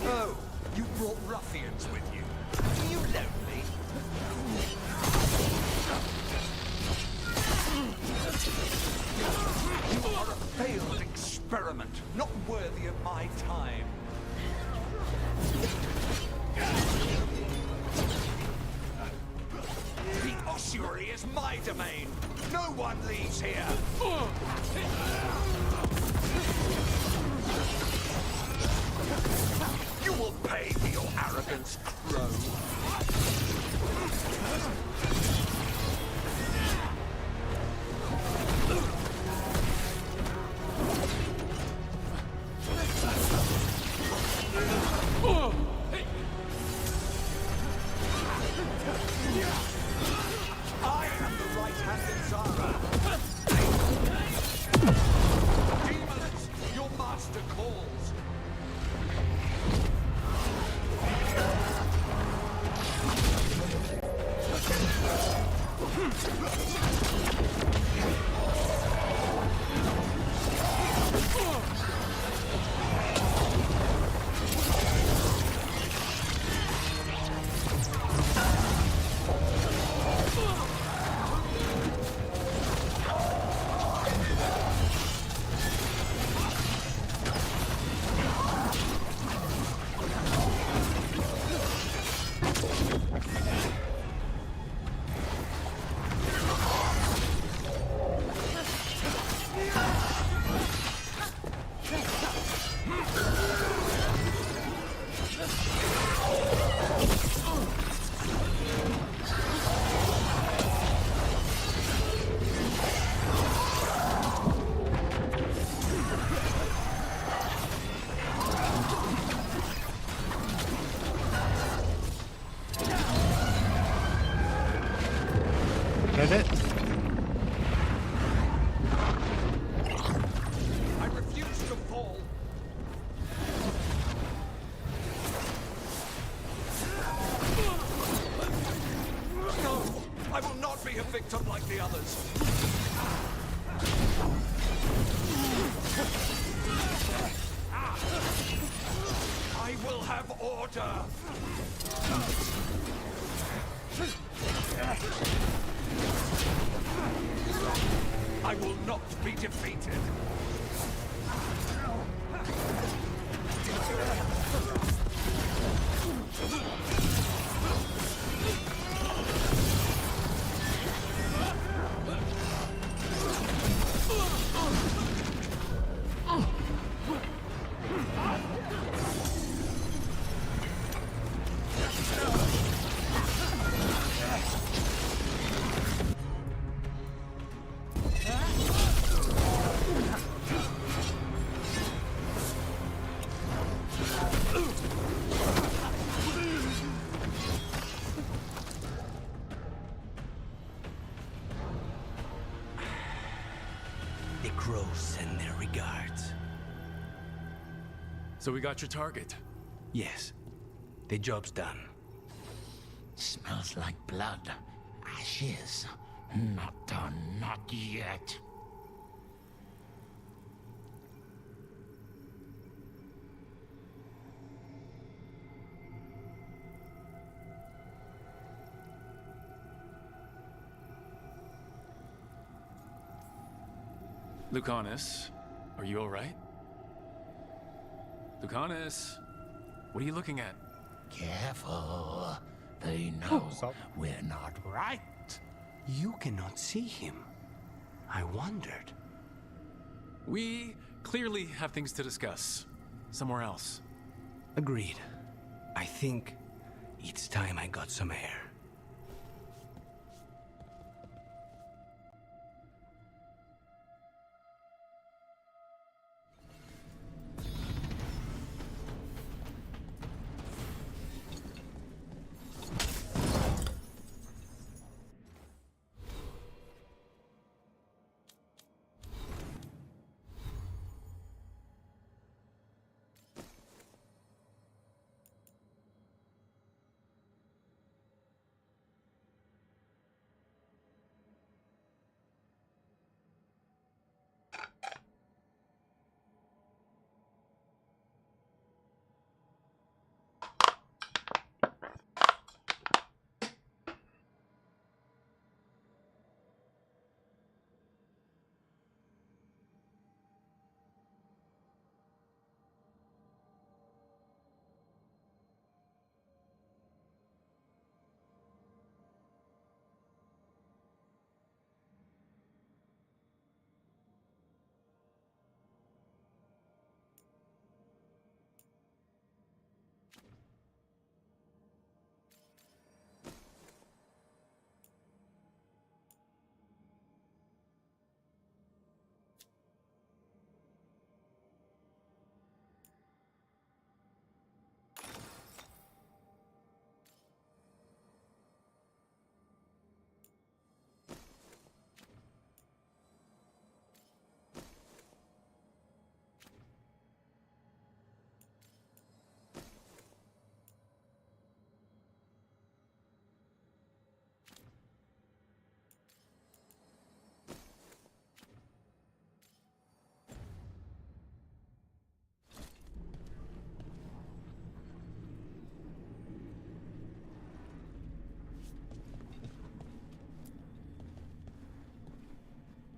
Oh, you brought ruffians with you. Are you lonely? You are a failed experiment, not worthy of my time. The ossuary is my domain. No one leaves here. You will pay for your arrogance, Crow. I am the right-handed Zara. bottom like the others. I will have order. I will not be defeated. The crows send their regards. So we got your target. Yes. The job's done. Smells like blood. Ashes. Not done, not yet. Lucanus, are you all right? Lucanus, what are you looking at? Careful. They know we're not right. You cannot see him. I wondered. We clearly have things to discuss. Somewhere else. Agreed. I think it's time I got some air.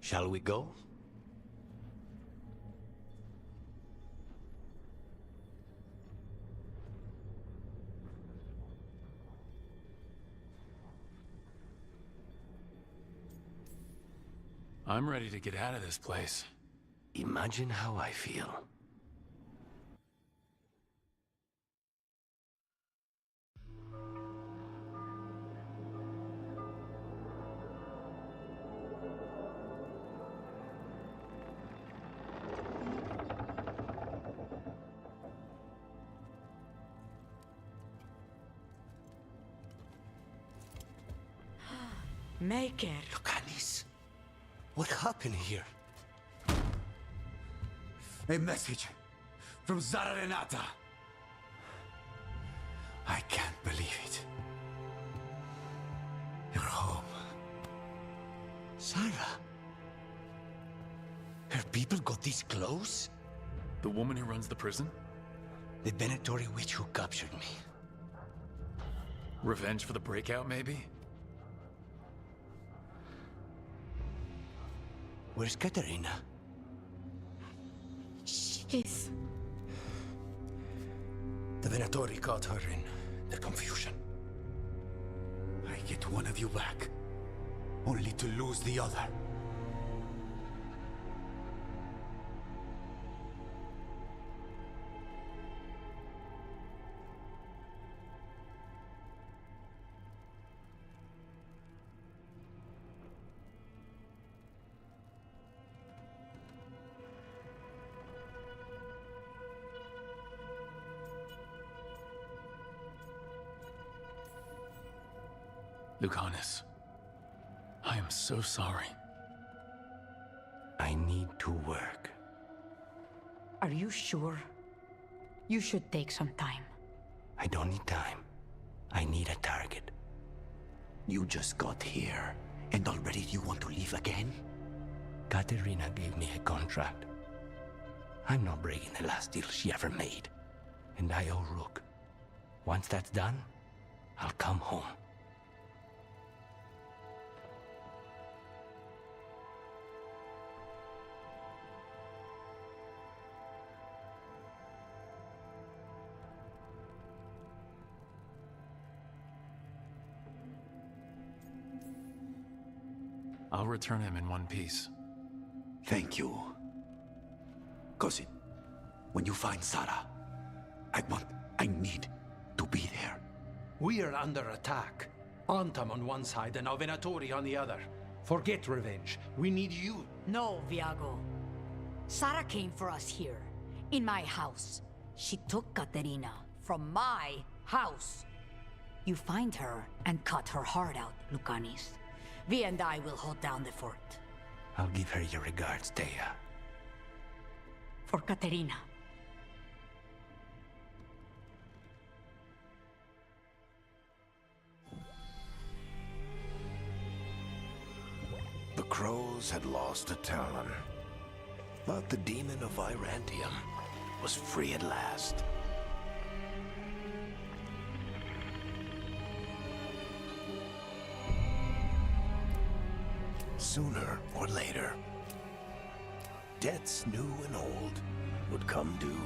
Shall we go? I'm ready to get out of this place. Imagine how I feel. Maker. Lucanis, what happened here? A message from Zara Renata. I can't believe it. You're home. Sarah? Her people got this close? The woman who runs the prison? The Venatori witch who captured me. Revenge for the breakout, maybe? Where's Katerina? She's... The Venatori caught her in their confusion. I get one of you back, only to lose the other. Lucanus, I am so sorry. I need to work. Are you sure? You should take some time. I don't need time. I need a target. You just got here, and already you want to leave again? Katerina gave me a contract. I'm not breaking the last deal she ever made. And I owe Rook. Once that's done, I'll come home. I'll return him in one piece. Thank you. Cousin, when you find Sarah, I need to be there. We are under attack. Antam on one side and Venatori on the other. Forget revenge. We need you. No, Viago. Sarah came for us here, in my house. She took Katerina from my house. You find her and cut her heart out, Lucanis. Vi and I will hold down the fort. I'll give her your regards, Thea. For Katerina. The crows had lost a talon, but the demon of Irantium was free at last. Sooner or later, debts new and old would come due.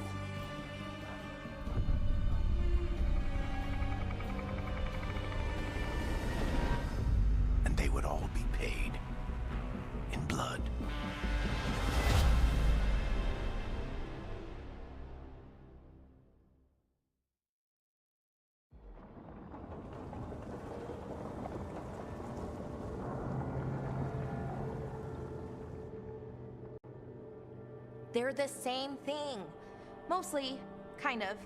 And they would all be paid in blood. They're the same thing. Mostly, kind of.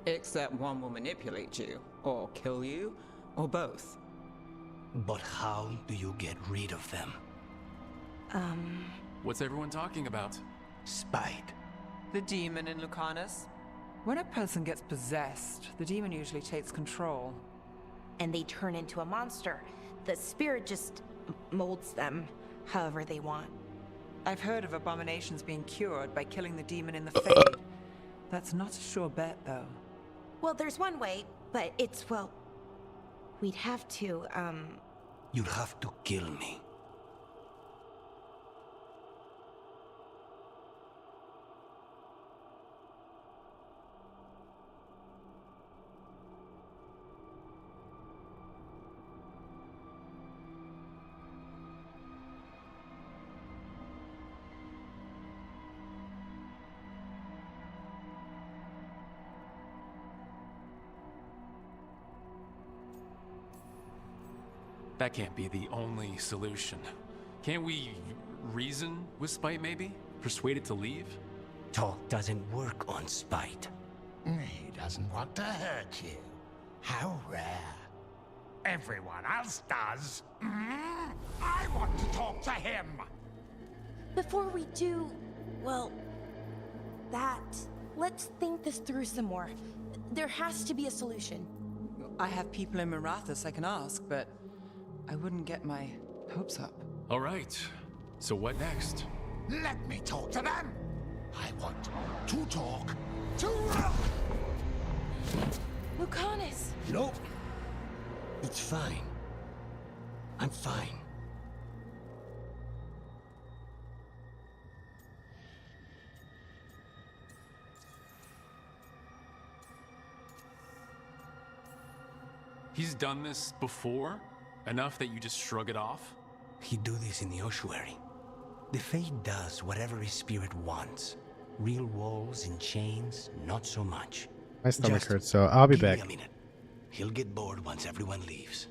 Except one will manipulate you, or kill you, or both. But how do you get rid of them? What's everyone talking about? Spite. The demon in Lucanus. When a person gets possessed, the demon usually takes control. And they turn into a monster. The spirit just molds them however they want. I've heard of abominations being cured by killing the demon in the Fade. That's not a sure bet, though. Well, there's one way, but it's, well... We'd have to, You'd have to kill me. That can't be the only solution. Can't we reason with Spite, maybe? Persuade it to leave? Talk doesn't work on Spite. He doesn't want to hurt you. How rare. Everyone else does. I want to talk to him. Before we do, well, that, let's think this through some more. There has to be a solution. I have people in Marathas I can ask, but I wouldn't get my hopes up. All right. So what next? Let me talk to them! I want to talk to... Lucanus! Nope. It's fine. I'm fine. He's done this before? Enough that you just shrug it off? He'd do this in the ossuary. The Fade does whatever his spirit wants. Real walls and chains, not so much. My stomach Just hurts, so I'll be give me back. a minute. He'll get bored once everyone leaves.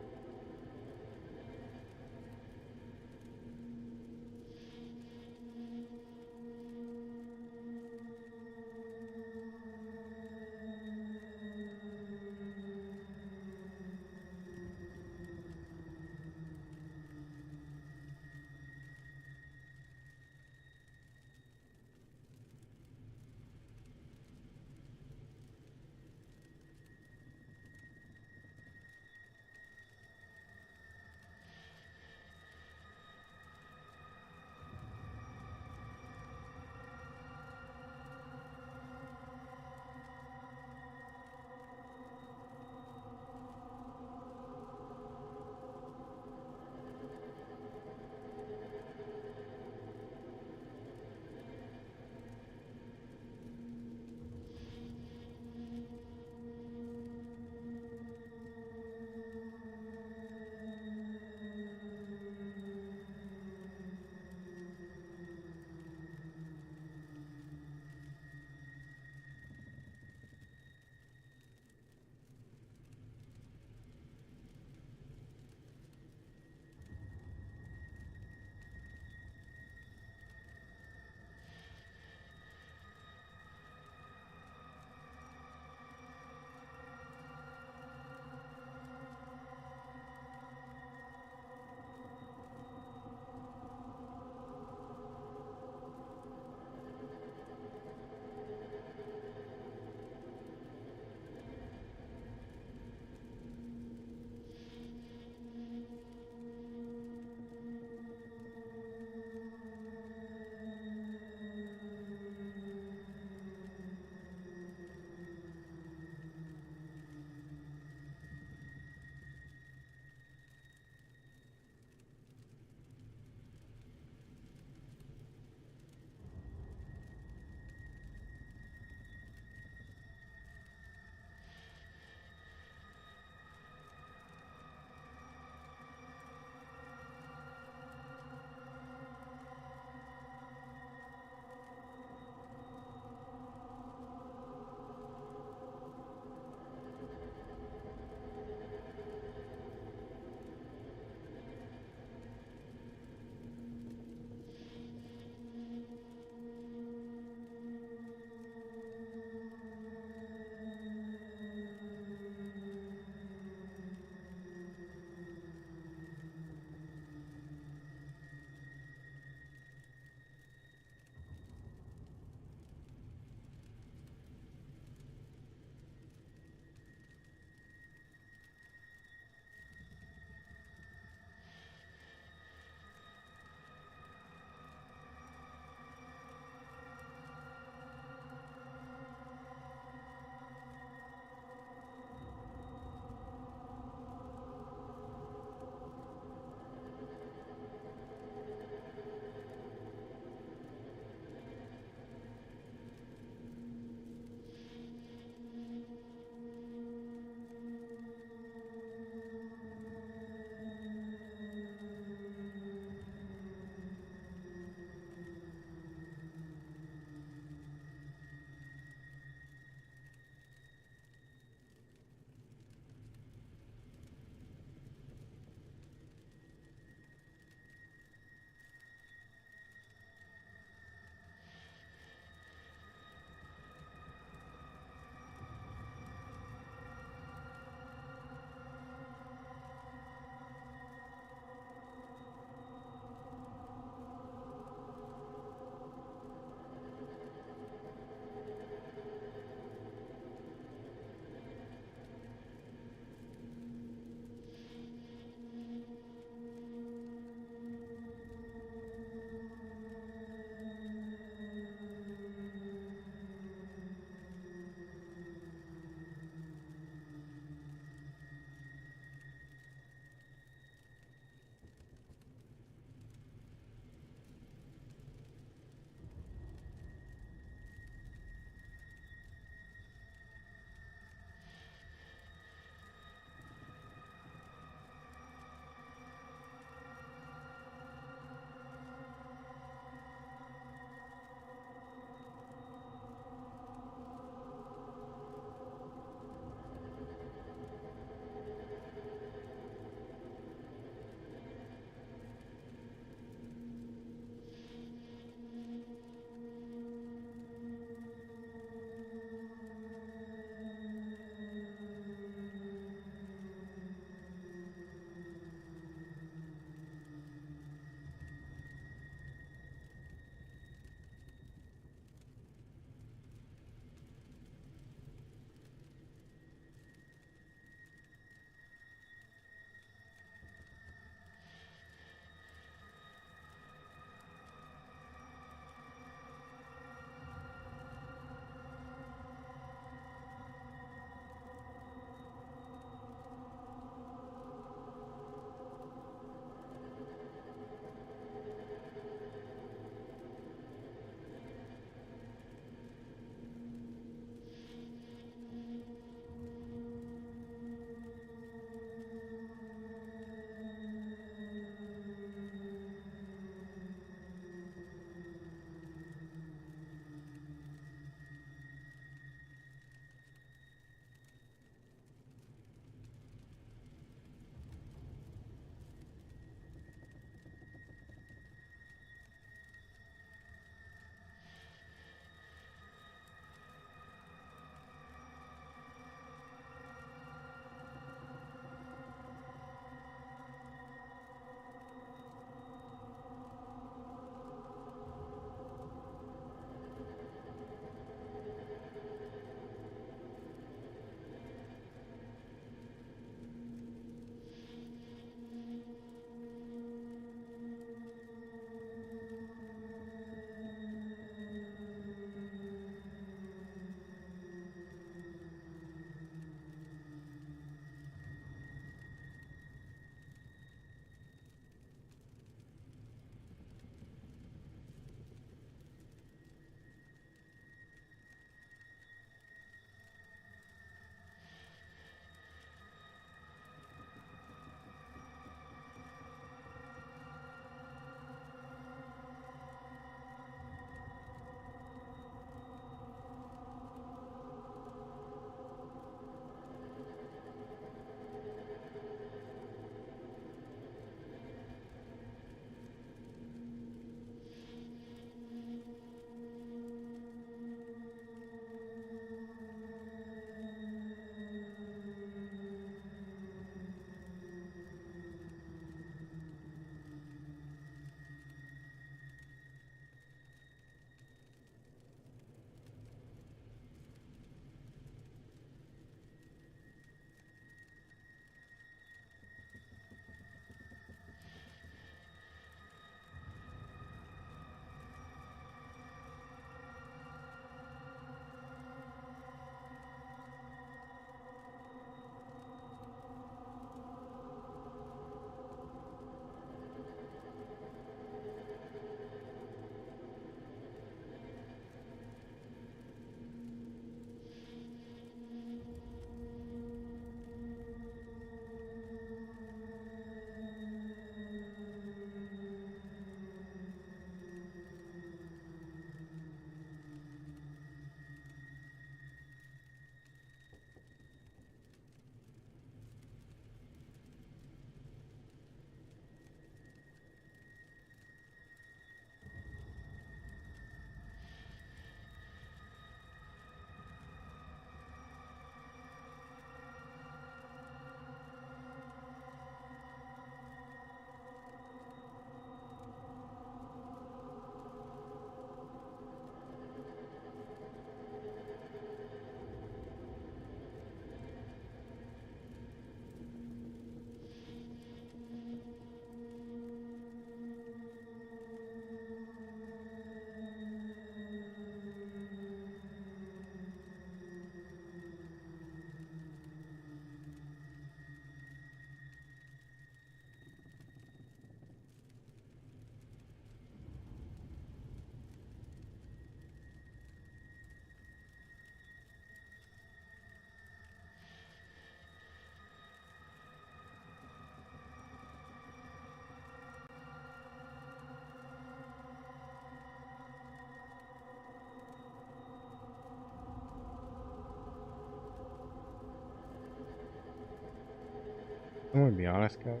I'm gonna be honest, guys.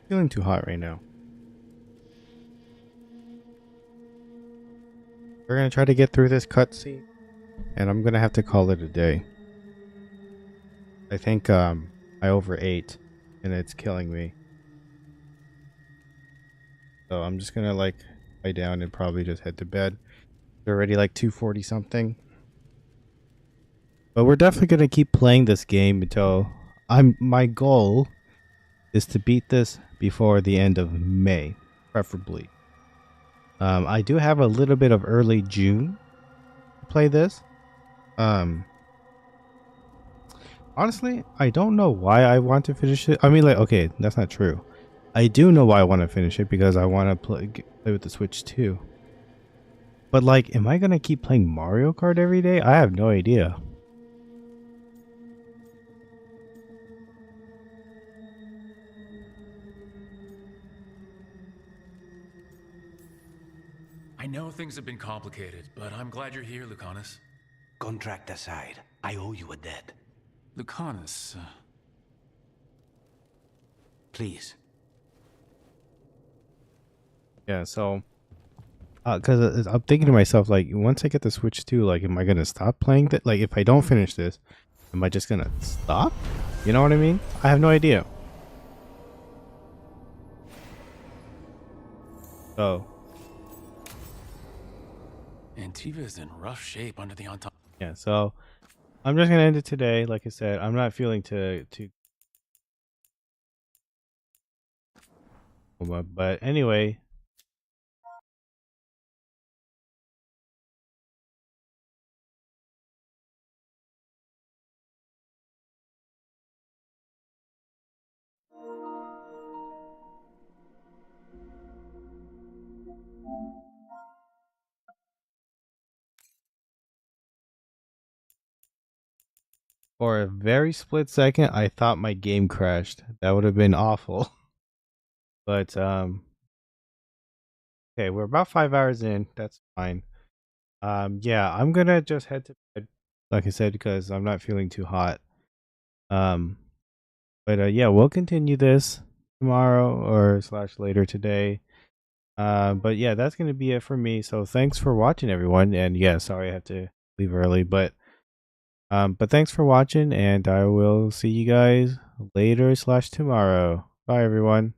Feeling too hot right now. We're gonna try to get through this cutscene, and I'm gonna have to call it a day. I think I overate, and it's killing me. So I'm just gonna like lie down and probably just head to bed. It's already like 2:40 something. But we're definitely gonna keep playing this game until my goal is to beat this before the end of May, preferably. I do have a little bit of early June to play this. Honestly, I don't know why I want to finish it. I mean, like, okay, that's not true. I do know why I want to finish it, because I want to play with the Switch too. But like, am I gonna keep playing Mario Kart every day? I have no idea. I know things have been complicated, but I'm glad you're here, Lucanus. Contract aside, I owe you a debt. Lucanus, Please. Yeah, so because I'm thinking to myself, like, once I get the Switch 2, like, am I gonna stop playing that? Like, if I don't finish this, am I just gonna stop? You know what I mean? I have no idea. So Antiva is in rough shape under the Entente. yeah, so I'm just gonna end it today. Like I said, I'm not feeling to but anyway. For a very split second, I thought my game crashed. That would have been awful. But okay, we're about 5 hours in. That's fine. Yeah, I'm gonna just head to bed, like I said, because I'm not feeling too hot. Um, but yeah, we'll continue this tomorrow or slash later today. But yeah, that's gonna be it for me. So thanks for watching, everyone. And yeah, sorry I have to leave early, but thanks for watching, and I will see you guys later slash tomorrow. Bye, everyone.